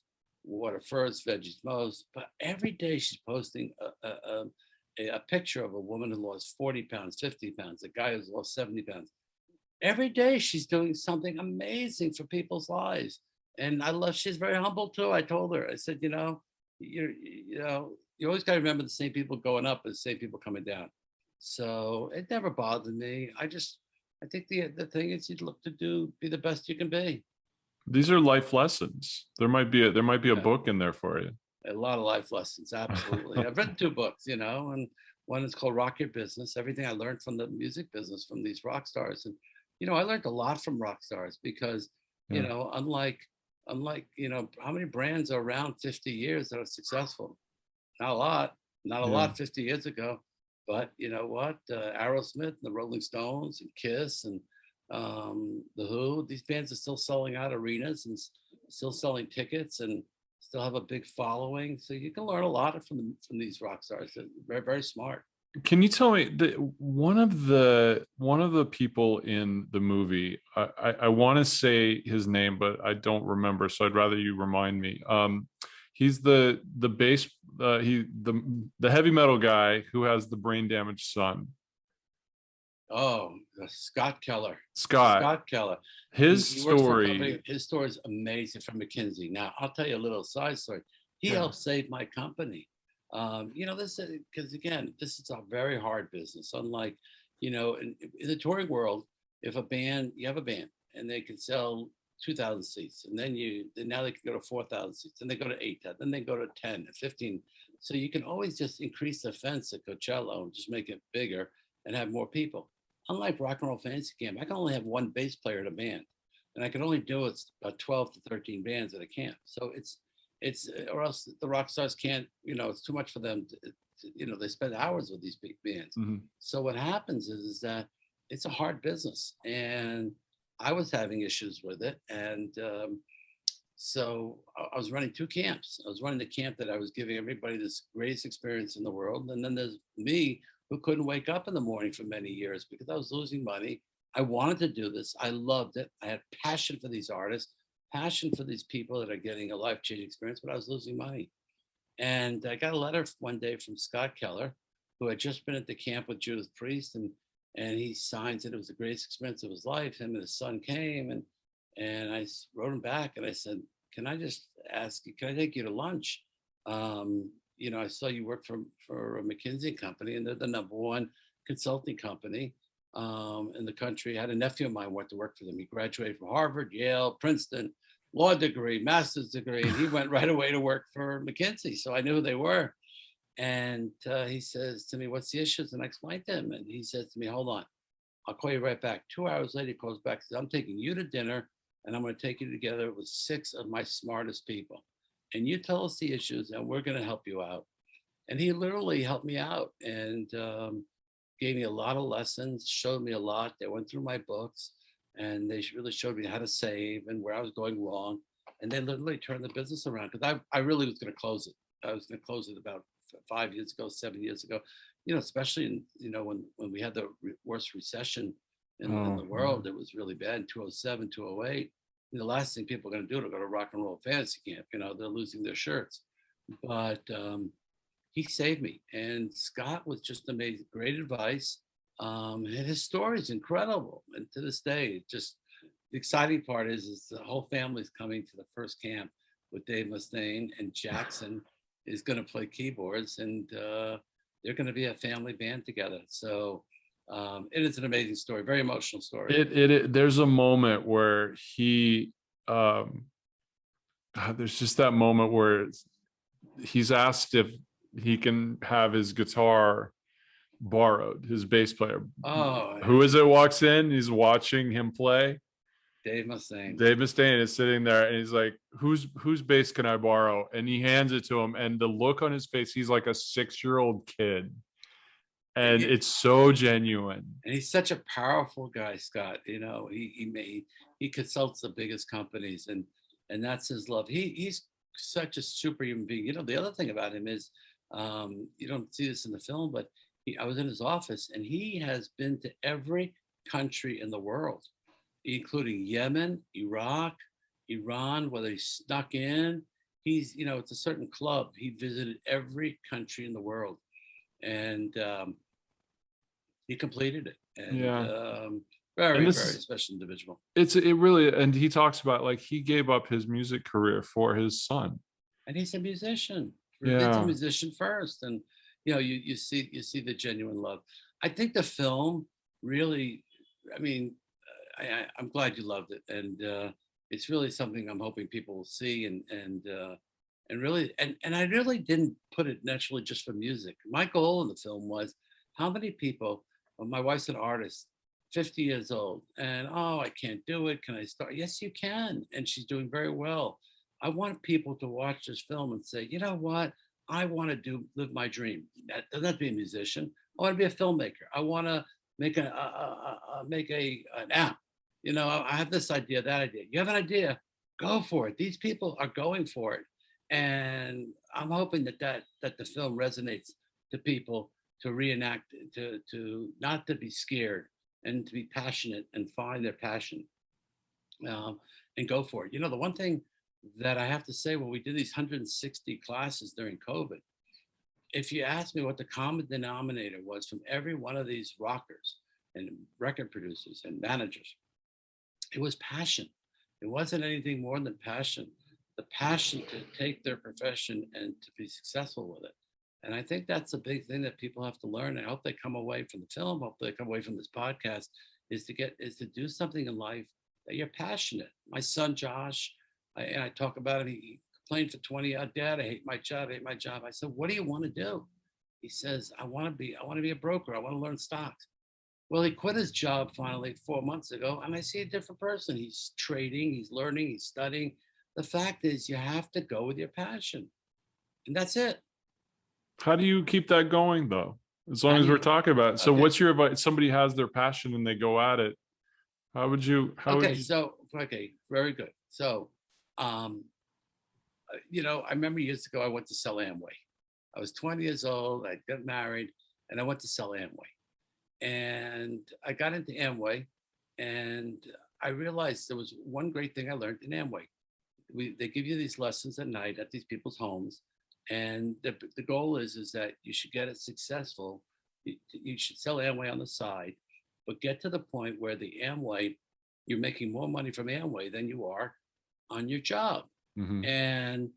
D: water first, veggies most. But every day she's posting a picture of a woman who lost 40 pounds, 50 pounds, a guy who's lost 70 pounds. Every day she's doing something amazing for people's lives. And she's very humble too. I told her, I said, you always got to remember the same people going up and the same people coming down. So it never bothered me. I think the thing is, you'd look to be the best you can be.
A: These are life lessons. There might be a book in there for you.
D: A lot of life lessons, absolutely. I've written 2 books, and one is called Rock Your Business. Everything I learned from the music business, from these rock stars. And I learned a lot from rock stars because unlike how many brands are around 50 years that are successful? Not a lot 50 years ago. But you know what? Aerosmith, the Rolling Stones, and Kiss, and the Who. These bands are still selling out arenas and still selling tickets and still have a big following. So you can learn a lot from these rock stars. They're very, very smart.
A: Can you tell me one of the people in the movie? I want to say his name, but I don't remember. So I'd rather you remind me. He's the bass, the heavy metal guy who has the brain damaged son.
D: Oh, Scott Keller.
A: Scott
D: Keller.
A: His
D: He
A: story.
D: His story is amazing, from McKinsey. Now, I'll tell you a little side story. He helped save my company. This is because, again, this is a very hard business. Unlike, in the touring world, if you have a band and they can sell 2,000 seats, and then now they can go to 4,000 seats, and they go to 8,000, then they go to 10 and 15. So you can always just increase the fence at Coachella and just make it bigger and have more people. Unlike Rock and Roll Fantasy Camp, I can only have one bass player in a band, and I can only do it about 12 to 13 bands at a camp. So it's or else the rock stars can't, it's too much for them to, they spend hours with these big bands. Mm-hmm. So what happens is that it's a hard business, and I was having issues with it. And so I was running 2 camps. I was running the camp that I was giving everybody this greatest experience in the world. And then there's me who couldn't wake up in the morning for many years because I was losing money. I wanted to do this. I loved it. I had passion for these artists, passion for these people that are getting a life-changing experience, but I was losing money. And I got a letter one day from Scott Keller, who had just been at the camp with Judith Priest, and he signs it. It was the greatest experience of his life. Him and his son came, and I wrote him back, and I said, "Can I just ask you? Can I take you to lunch? I saw you work for a McKinsey company, and they're the #1 consulting company in the country. I had a nephew of mine went to work for them. He graduated from Harvard, Yale, Princeton, law degree, master's degree, and he went right away to work for McKinsey. So I knew who they were. And he says to me, "What's the issues?" And I explained to him, and he says to me, "Hold on, I'll call you right back." 2 hours later, he calls back and says, "I'm taking you to dinner, and I'm going to take you together with 6 of my smartest people. And you tell us the issues, and we're going to help you out." And he literally helped me out and gave me a lot of lessons, showed me a lot. They went through my books, and they really showed me how to save and where I was going wrong. And they literally turned the business around, because I really was going to close it. I was going to close it about 5 years ago, 7 years ago, especially when we had the worst recession in the world. It was really bad in 2007, 2008. The last thing people are going to do is go to rock and roll fantasy camp. They're losing their shirts. But he saved me. And Scott was just amazing, great advice. And his story is incredible. And to this day, the exciting part is the whole family's coming to the first camp with Dave Mustaine, and Jackson is going to play keyboards, and they're going to be a family band together. So it is an amazing story, very emotional story.
A: There's a moment where there's just that moment where he's asked if he can have his guitar borrowed, his bass player. Who is it walks in? He's watching him play.
D: Dave Mustaine.
A: Dave Mustaine is sitting there, and he's like, whose bass can I borrow? And he hands it to him, and the look on his face, he's like a 6-year-old kid. And it's so genuine. And
D: he's such a powerful guy, Scott. He consults the biggest companies, and that's his love. He's such a superhuman being. The other thing about him is, you don't see this in the film, but I was in his office, and he has been to every country in the world, including Yemen, Iraq, Iran, whether he snuck in. It's a certain club. He visited every country in the world, and he completed it. And very special individual.
A: It really, and he talks about, like, he gave up his music career for his son.
D: And he's a musician.
A: Yeah.
D: He's a musician first, and you see the genuine love. I think the film really, I'm glad you loved it, and it's really something I'm hoping people will see, and really, and I really didn't put it naturally just for music. My goal in the film was, how many people, my wife's an artist, 50 years old, and I can't do it. Can I start? Yes, you can. And she's doing very well. I want people to watch this film and say, you know what? I want to live my dream. Not be a musician. I want to be a filmmaker. I want to make an app. I have this idea, that idea. You have an idea, go for it. These people are going for it. And I'm hoping that the film resonates to people, to reenact, to not to be scared, and to be passionate and find their passion, and go for it. The one thing that I have to say, when we did these 160 classes during COVID, if you ask me what the common denominator was from every one of these rockers and record producers and managers, it was passion. It wasn't anything more than passion. The passion to take their profession and to be successful with it. And I think that's a big thing that people have to learn. I hope they come away from the film, hope they come away from this podcast, is to do something in life that you're passionate. My son, Josh, I talk about him, he complained for 20 years, "Dad, I hate my job, I said, "What do you want to do?" He says, I want to be a broker. I want to learn stocks. Well, he quit his job finally 4 months ago, and I see a different person. He's trading, he's learning, he's studying. The fact is, you have to go with your passion, and that's it.
A: How do you keep that going, though? As long as we're talking about it. So what's your advice? Somebody has their passion and they go at it. How would you?
D: Okay, very good. So, I remember years ago, I went to sell Amway. I was 20 years old. I got married, and I went to sell Amway. And I got into Amway, and I realized there was one great thing I learned in Amway. They give you these lessons at night at these people's homes, and the goal is that you should get it successful. You should sell Amway on the side, but get to the point where the Amway, you're making more money from Amway than you are on your job.
A: Mm-hmm.
D: And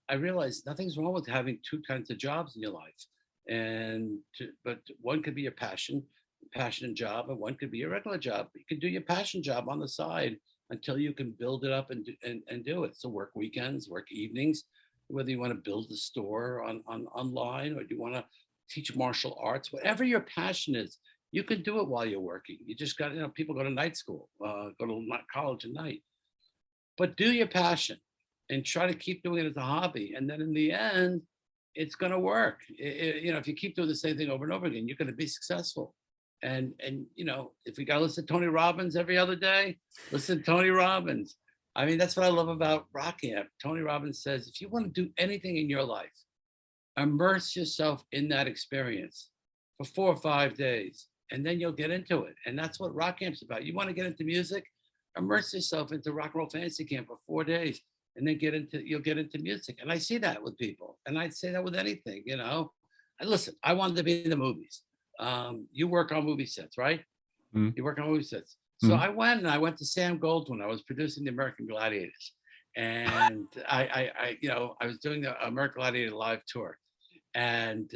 D: I realized nothing's wrong with having two kinds of jobs in your life. But one could be your passion job, and one could be your regular job. You can do your passion job on the side until you can build it up and do it. So work weekends, work evenings, whether you want to build a store online, or do you want to teach martial arts, whatever your passion is, you can do it while you're working. You just got, people go to night school, go to college at night, but do your passion and try to keep doing it as a hobby. And then in the end, it's going to work. If you keep doing the same thing over and over again, you're going to be successful. And if we got to listen to Tony Robbins every other day, listen to Tony Robbins. I mean, that's what I love about Rock Camp. Tony Robbins says, if you want to do anything in your life, immerse yourself in that experience for 4 or 5 days, and then you'll get into it. And that's what Rock Camp's about. You want to get into music, immerse yourself into Rock and Roll Fantasy Camp for 4 days, and then you'll get into music. And I see that with people, and I'd say that with anything. Listen, I wanted to be in the movies. You work on movie sets, right?
A: Mm-hmm.
D: You work on movie sets. So I went to Sam Goldwyn. I was producing the American Gladiators, and I was doing the American Gladiator live tour. And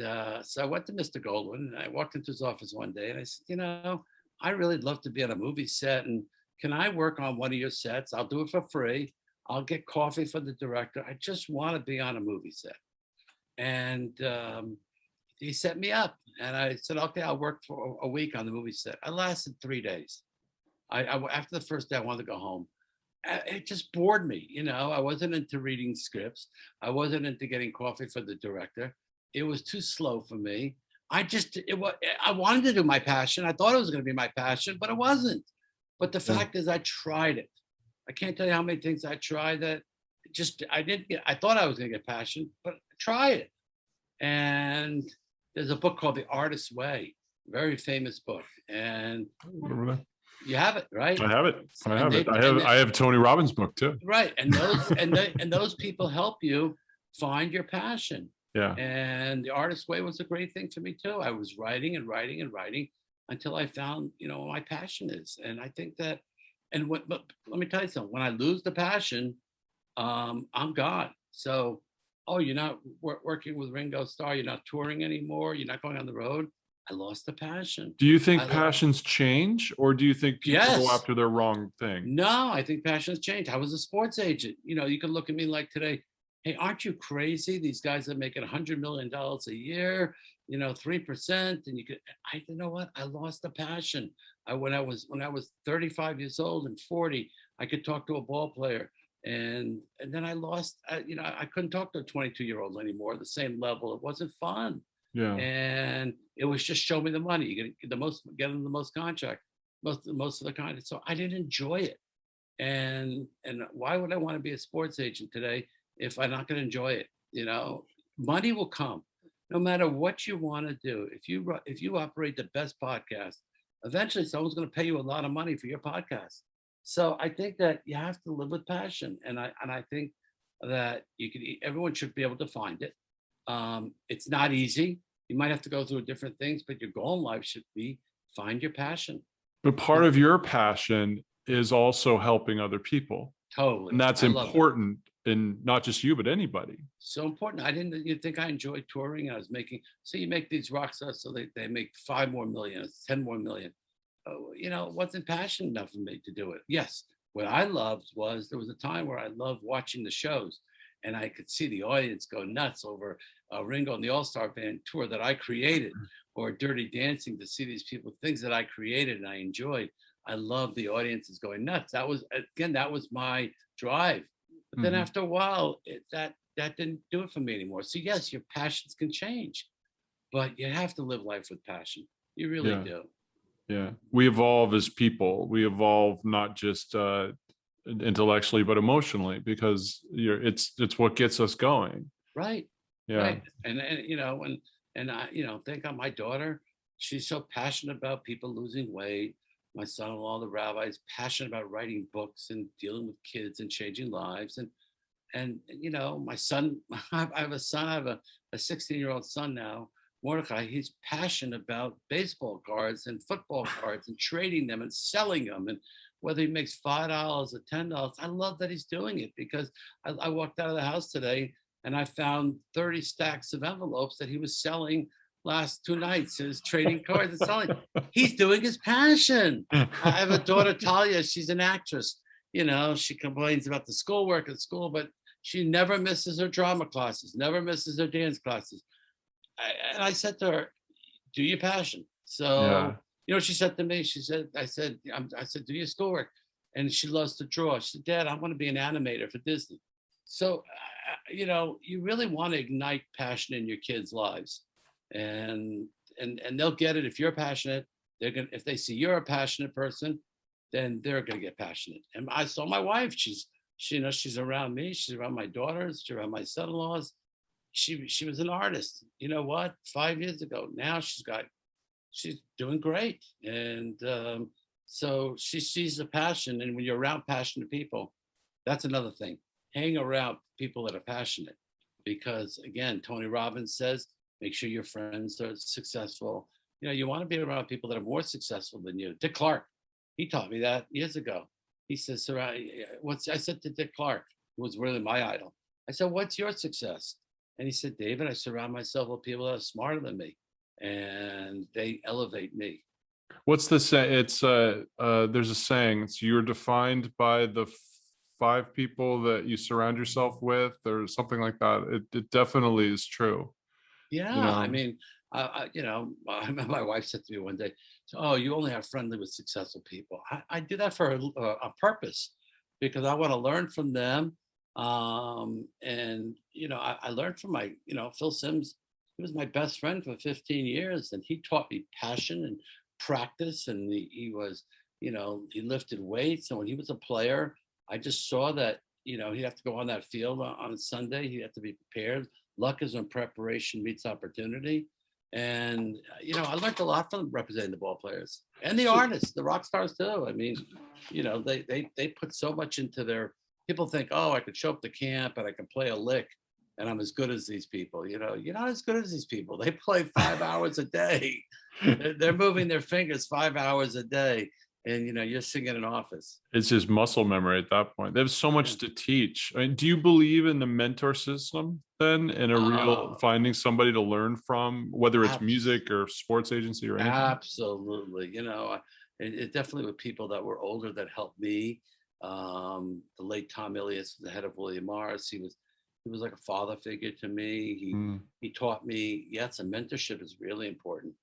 D: so I went to Mr. Goldwyn, and I walked into his office one day, and I said, I really love to be on a movie set, and can I work on one of your sets? I'll do it for free. I'll get coffee for the director. I just want to be on a movie set. And he set me up, and I said, okay, I'll work for a week on the movie set. I lasted 3 days. After the first day, I wanted to go home. It just bored me. I wasn't into reading scripts. I wasn't into getting coffee for the director. It was too slow for me. I wanted to do my passion. I thought it was going to be my passion, but it wasn't. But the fact is, I tried it. I can't tell you how many things I tried that I thought I was going to get passion, but try it. And there's a book called The Artist's Way, very famous book. And you have it, right?
A: I have it. I have Tony Robbins' book too.
D: Right. And those people help you find your passion.
A: Yeah.
D: And The Artist's Way was a great thing for me too. I was writing and writing and writing until I found, what my passion is. And I think that, but let me tell you something, when I lose the passion, I'm gone. So, you're not working with Ringo Starr, you're not touring anymore, you're not going on the road. I lost the passion.
A: Do you think passions change, or do you think people go after their wrong thing?
D: No, I think passions change. I was a sports agent. You can look at me like today, hey, aren't you crazy? These guys are making $100 million a year, 3%. And you know what? I lost the passion. When I was 35 years old and 40, I could talk to a ball player. And then I lost, I couldn't talk to 22-year-olds anymore, the same level. It wasn't fun.
A: Yeah.
D: And it was just show me the money. You get them the most contract, most of the contract. So I didn't enjoy it. And why would I want to be a sports agent today if I'm not going to enjoy it? Money will come no matter what you want to do. If you operate the best podcast, eventually someone's going to pay you a lot of money for your podcast. So I think that you have to live with passion, and I think that everyone should be able to find it. It's not easy. You might have to go through different things, but your goal in life should be find your passion.
A: But part of your passion is also helping other people.
D: Totally.
A: And that's important in not just you, but anybody. So
D: important. You think I enjoyed touring? I was so you make these rock stars so they make 5 more million, 10 more million. It wasn't passionate enough for me to do it. Yes. What I loved was there was a time where I loved watching the shows, and I could see the audience go nuts over Ringo and the All-Star Band tour that I created, or Dirty Dancing, to see these people, things that I created and I enjoyed. I loved the audiences going nuts. That was my drive. But then after a while, that didn't do it for me anymore. So yes, your passions can change, but you have to live life with passion. You really do.
A: Yeah. We evolve as people. We evolve not just intellectually, but emotionally, because it's what gets us going.
D: Right.
A: Yeah.
D: Right. And I think on my daughter, She's so passionate about people losing weight. My son-in-law, the rabbi, is passionate about writing books and dealing with kids and changing lives. And you know, my son, I have a son, I have a 16-year-old son now, Mordecai. He's passionate about baseball cards and football cards and trading them and selling them. And whether he makes $5 or $10, I love that he's doing it, because I walked out of the house today and I found 30 stacks of envelopes that he was selling last 2 nights. He was trading cards and selling. He's doing his passion. I have a daughter, Talia. She's an actress. You know, she complains about the schoolwork at school, but she never misses her drama classes, never misses her dance classes. And I said to her, do your passion. So, you know, she said to me, I said, do your schoolwork. And she loves to draw. She said, Dad, I want to be an animator for Disney. So, you know, you really want to ignite passion in your kids' lives. And they'll get it if you're passionate. They're gonna, if they see you're a passionate person, then they're gonna get passionate. And I saw my wife. She's around me. She's around my daughters. She's around my son-in-laws. She was an artist. You know what? 5 years ago. Now she's doing great. And so she sees the passion. And when you're around passionate people, that's another thing. Hang around people that are passionate, because again, Tony Robbins says, make sure your friends are successful. You know, you want to be around people that are more successful than you. Dick Clark, he taught me that years ago. He says, I said to Dick Clark, who was really my idol, I said, what's your success? And he said, David, I surround myself with people that are smarter than me, and they elevate me.
A: What's the say? It's there's a saying. It's you're defined by the 5 people that you surround yourself with, or something like that. It definitely is true.
D: Yeah,
A: You know?
D: I mean, you know, my wife said to me one day, "Oh, you only have friendly with successful people." I do that for a purpose, because I want to learn from them. And you know, I learned from Phil Simms. He was my best friend for 15 years, and he taught me passion and practice. And he was, you know, he lifted weights. And when he was a player, I just saw that, you know, he'd have to go on that field on a Sunday. He had to be prepared. Luck is when preparation meets opportunity. And, you know, I learned a lot from representing the ball players and the artists, the rock stars too. I mean, you know, they put so much into their, people think, oh, I could show up to camp and I can play a lick and I'm as good as these people. You know, you're not as good as these people. They play 5 hours a day. They're moving their fingers 5 hours a day. And, you know, you're sitting in an office.
A: It's just muscle memory at that point. They have so much to teach. I mean, do you believe in the mentor system then, in a real finding somebody to learn from, whether it's music or sports agency or anything?
D: Absolutely. You know, it definitely with people that were older that helped me. The late Tom Ilias, the head of William Morris, he was like a father figure to me. He taught me, yes, and mentorship is really important.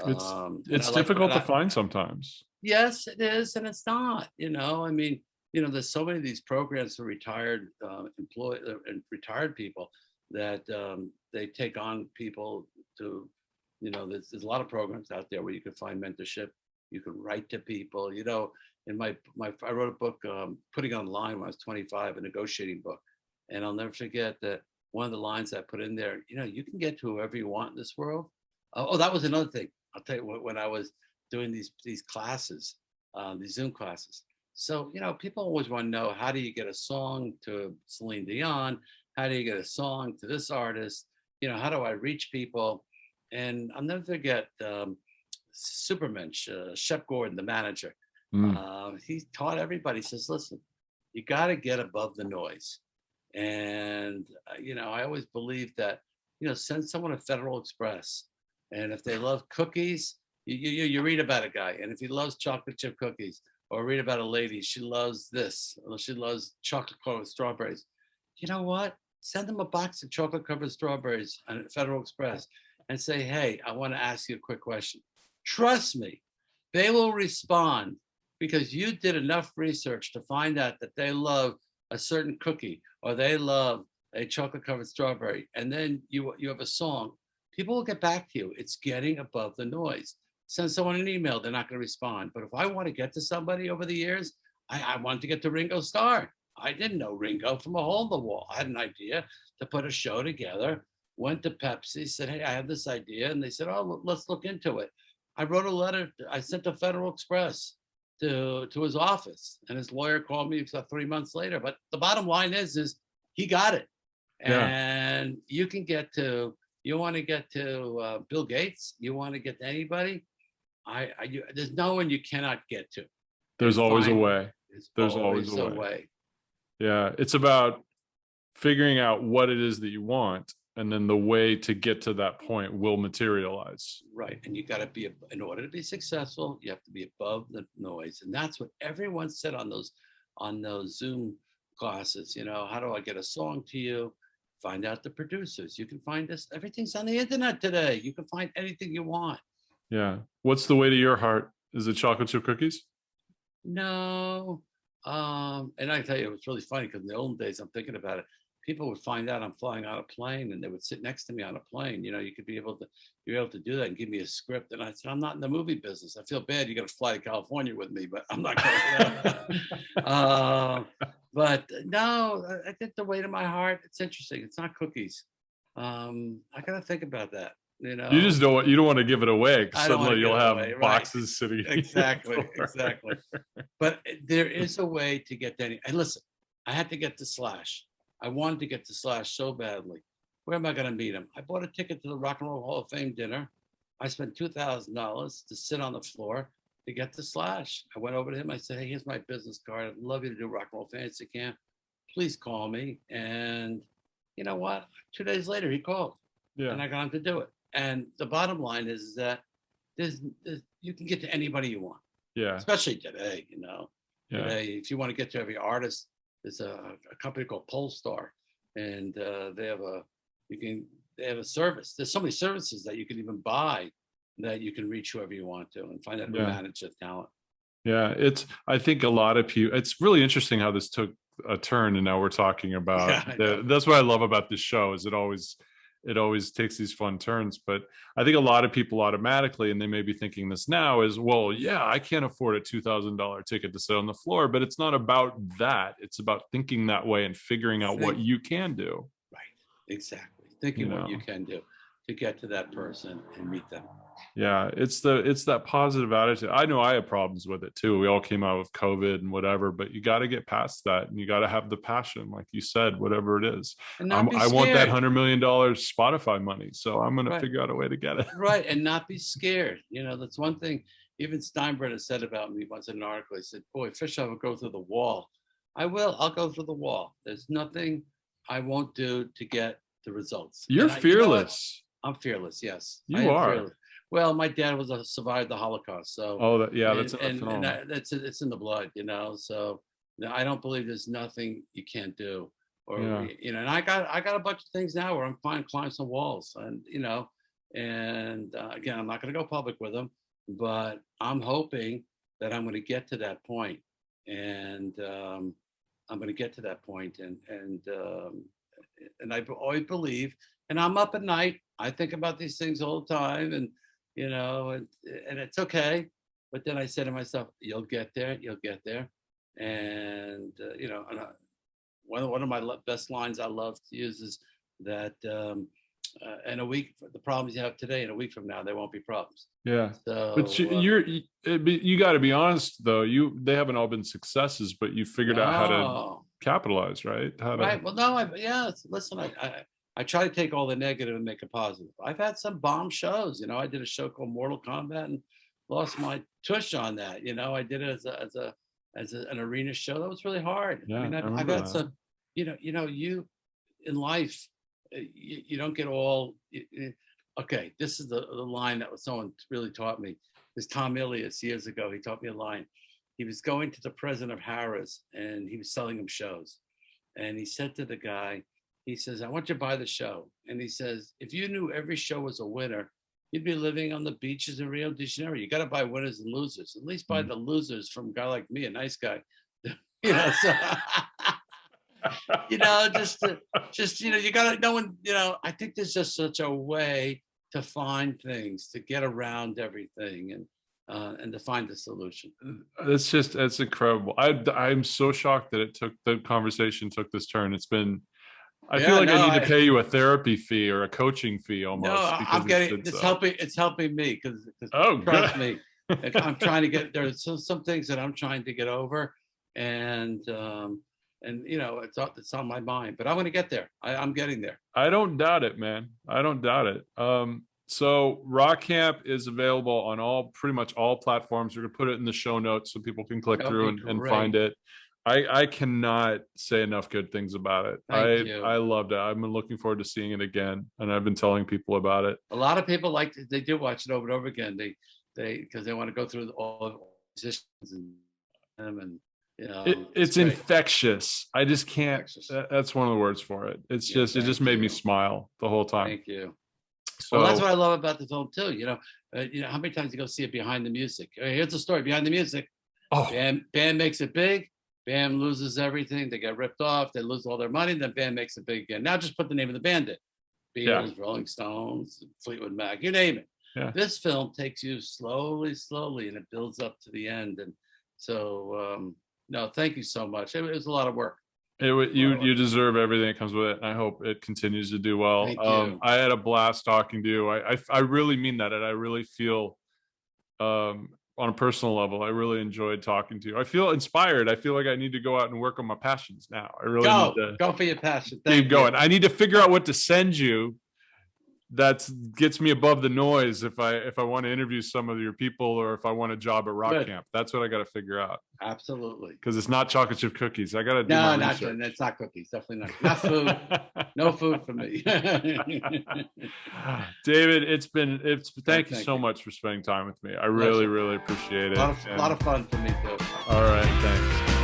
A: It's difficult to find sometimes.
D: Yes, it is, and it's not. You know, I mean, you know, there's so many of these programs for retired employed and retired people that they take on people to, you know, there's a lot of programs out there where you can find mentorship. You can write to people. You know, in I wrote a book, Putting on the Line, when I was 25, a negotiating book, and I'll never forget that one of the lines I put in there. You know, you can get to whoever you want in this world. Oh, that was another thing. I'll tell you, when I was doing these classes, these Zoom classes. So, you know, people always want to know, how do you get a song to Celine Dion? How do you get a song to this artist? You know, how do I reach people? And I'll never forget Supermensch, Shep Gordon, the manager. He taught everybody, he says, listen, you got to get above the noise. And, you know, I always believed that, you know, send someone a Federal Express. And if they love cookies, you read about a guy, and if he loves chocolate chip cookies, or read about a lady, she loves this, or she loves chocolate covered strawberries. You know what? Send them a box of chocolate covered strawberries on Federal Express and say, hey, I want to ask you a quick question. Trust me, they will respond, because you did enough research to find out that they love a certain cookie, or they love a chocolate covered strawberry. And then you have a song. People will get back to you. It's getting above the noise. Send someone an email, they're not going to respond. But if I want to get to somebody over the years, I wanted to get to Ringo Starr. I didn't know Ringo from a hole in the wall. I had an idea to put a show together, went to Pepsi, said, hey, I have this idea. And they said, oh, let's look into it. I wrote a letter. I sent to Federal Express to his office, and his lawyer called me 3 months later. But the bottom line is he got it.
A: Yeah.
D: And you can get to, you want to get to Bill Gates, you want to get to anybody, there's no one you cannot get to.
A: There's always a way.
D: There's always a way.
A: Yeah. It's about figuring out what it is that you want, and then the way to get to that point will materialize.
D: Right. And you got to be, in order to be successful, you have to be above the noise. And that's what everyone said on those Zoom classes. You know, how do I get a song to you? Find out the producers. You can find this. Everything's on the internet today. You can find anything you want.
A: Yeah. What's the way to your heart? Is it chocolate chip cookies?
D: No. And I tell you, it was really funny because in the old days, I'm thinking about it. People would find out I'm flying on a plane, and they would sit next to me on a plane. You know, you could be able to do that and give me a script. And I said, I'm not in the movie business. I feel bad. You got to fly to California with me, but I'm not going. But no, I think the way to my heart, it's interesting. It's not cookies. I got to think about that. You know,
A: you don't want to give it away, because suddenly you'll have
D: away,
A: boxes sitting.
D: Exactly. But there is a way to get that. And listen, I had to get to Slash. I wanted to get to Slash so badly. Where am I going to meet him? I bought a ticket to the Rock and Roll Hall of Fame dinner. I spent $2,000 to sit on the floor to get to Slash. I went over to him. I said, hey, here's my business card. I'd love you to do Rock and Roll Fantasy Camp. Please call me. And you know what? 2 days later, he called.
A: Yeah.
D: And I got him to do it. And the bottom line is that you can get to anybody you want.
A: Yeah.
D: Especially today, you know.
A: Yeah.
D: Today, if you want to get to every artist, there's a company called Polestar, and they have a service. There's so many services that you can even buy that you can reach whoever you want to and find out who manage the talent. Yeah,
A: I think a lot of people, it's really interesting how this took a turn, and now we're talking about that's what I love about this show, is it always takes these fun turns. But I think a lot of people automatically, and they may be thinking this now, is, well, yeah, I can't afford a $2,000 ticket to sit on the floor. But it's not about that. It's about thinking that way and figuring out what you can do.
D: Right. Exactly. Thinking what you can do to get to that person and meet them.
A: Yeah, it's that positive attitude. I know I have problems with it too. We all came out with COVID and whatever, but you got to get past that, and you got to have the passion, like you said, whatever it is. I want that $100 million Spotify money, so I'm going to figure out a way to get it.
D: Right, and not be scared. You know, that's one thing. Even Steinbrenner said about me once in an article. He said, "Boy, Fishof will go through the wall." I will. I'll go through the wall. There's nothing I won't do to get the results.
A: You're fearless.
D: I'm fearless. Yes,
A: you are.
D: Fearless. Well, my dad survived the Holocaust, so
A: that's
D: it's in the blood, you know. So I don't believe there's nothing you can't do, you know. And I got a bunch of things now where I'm trying to climb some walls, and you know, and again, I'm not going to go public with them, but I'm hoping that I'm going to get to that point, and I'm going to get to that point, and I always believe, and I'm up at night. I think about these things all the time, and you know, and it's okay. But then I said to myself, you'll get there. And, you know, and one of my best lines I love to use is that in a week, the problems you have today, in a week from now, there won't be problems.
A: Yeah.
D: So,
A: but you got to be honest, though. They haven't all been successes, but you figured out how to capitalize, right?
D: Right. Well, no, listen, I try to take all the negative and make it positive. I've had some bomb shows. You know, I did a show called Mortal Kombat and lost my tush on that. You know, I did it as an arena show. That was really hard.
A: Yeah,
D: I mean, I've had some. You know, you in life, you don't get all. Okay, this is the line that someone really taught me. This Tom Ilias years ago. He taught me a line. He was going to the president of Harrah's, and he was selling him shows, and he said to the guy. He says, I want you to buy the show. And he says, if you knew every show was a winner, you'd be living on the beaches in Rio de Janeiro. You got to buy winners and losers. At least buy the losers from a guy like me, a nice guy. You know, so, you know, just, you know, you got to know, you know, I think there's just such a way to find things, to get around everything and to find the solution.
A: It's incredible. I'm so shocked that the conversation took this turn. I
D: Yeah,
A: feel like
D: no,
A: I need to pay you a therapy fee or a coaching fee almost.
D: No,
A: because
D: I'm getting it's helping. It's helping me because
A: Oh,
D: trust
A: good.
D: me, I'm trying to get there's some things that I'm trying to get over, and it's on my mind. But I'm going to get there. I'm getting there.
A: I don't doubt it, man. I don't doubt it. So Rock Camp is available on pretty much all platforms. We're gonna put it in the show notes so people can click
D: That would
A: through
D: be
A: and
D: great.
A: find it. I cannot say enough good things about it.
D: Thank you.
A: I loved it. I've been looking forward to seeing it again, and I've been telling people about it.
D: A lot of people they do watch it over and over again. Because they want to go through all the musicians and
A: It's
D: great.
A: infectious. I just can't.
D: Infectious.
A: That's one of the words for it. It just
D: Thank
A: made me
D: you.
A: smile the whole time.
D: Thank you.
A: So
D: Well, that's what I love about the film too. How many times you go see it behind the music? Here's the story behind the music.
A: oh,
D: Band makes it big. Band loses everything. They get ripped off. They lose all their money. Then band makes it big again. Now just put the name of the band in. Beatles, Rolling Stones, Fleetwood Mac, you name it.
A: Yeah.
D: This film takes you slowly, and it builds up to the end. And so, no, thank you so much. It was a lot of work.
A: You deserve everything that comes with it, and I hope it continues to do well.
D: Thank you.
A: I had a blast talking to you. I really mean that, and I really feel, on a personal level, I really enjoyed talking to you. I feel inspired. I feel like I need to go out and work on my passions now. I really need to
D: go for your passion.
A: keep going. I need to figure out what to send you that gets me above the noise if I want to interview some of your people, or if I want a job at Rock Camp. That's what I got to figure out.
D: Absolutely.
A: Because it's not chocolate chip cookies. I got to do my research.
D: It's not cookies. Definitely not. Not food. No food for me.
A: David, thank you so much for spending time with me. I really, really appreciate it.
D: A lot of fun for me too.
A: All right, thanks.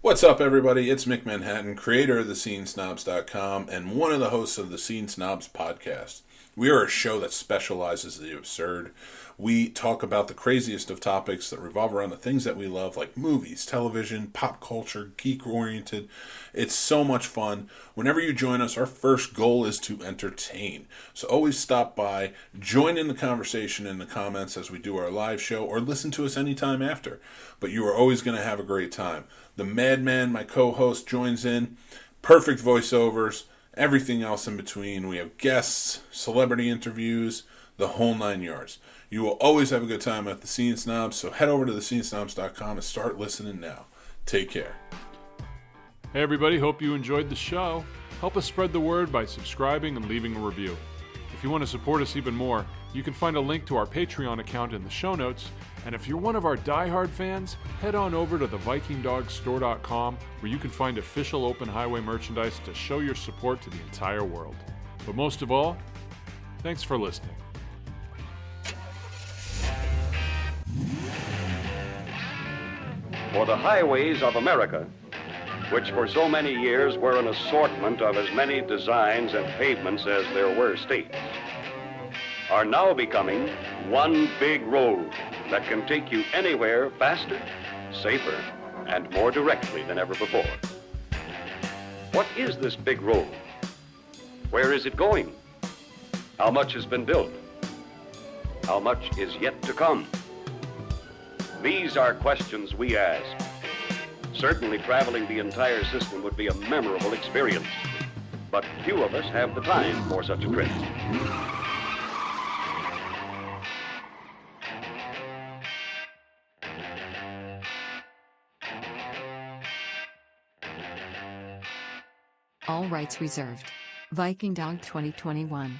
E: What's up, everybody? It's Mick Manhattan, creator of thescenesnobs.com and one of the hosts of the Scene Snobs podcast. We are a show that specializes in the absurd. We talk about the craziest of topics that revolve around the things that we love, like movies, television, pop culture, geek-oriented. It's so much fun. Whenever you join us, our first goal is to entertain. So always stop by, join in the conversation in the comments as we do our live show, or listen to us anytime after. But you are always going to have a great time. The Madman, my co-host, joins in. Perfect voiceovers, everything else in between. We have guests, celebrity interviews, the whole 9 yards. You will always have a good time at the Scene Snobs, so head over to thescenesnobs.com and start listening now. Take care.
A: Hey everybody, hope you enjoyed the show. Help us spread the word by subscribing and leaving a review. If you want to support us even more, you can find a link to our Patreon account in the show notes. And if you're one of our diehard fans, head on over to thevikingdogstore.com, where you can find official Open Highway merchandise to show your support to the entire world. But most of all, thanks for listening.
F: For the highways of America, which for so many years were an assortment of as many designs and pavements as there were states, are now becoming one big road that can take you anywhere faster, safer, and more directly than ever before. What is this big road? Where is it going? How much has been built? How much is yet to come? These are questions we ask. Certainly traveling the entire system would be a memorable experience, but few of us have the time for such a trip.
G: All rights reserved. Viking Dog 2021.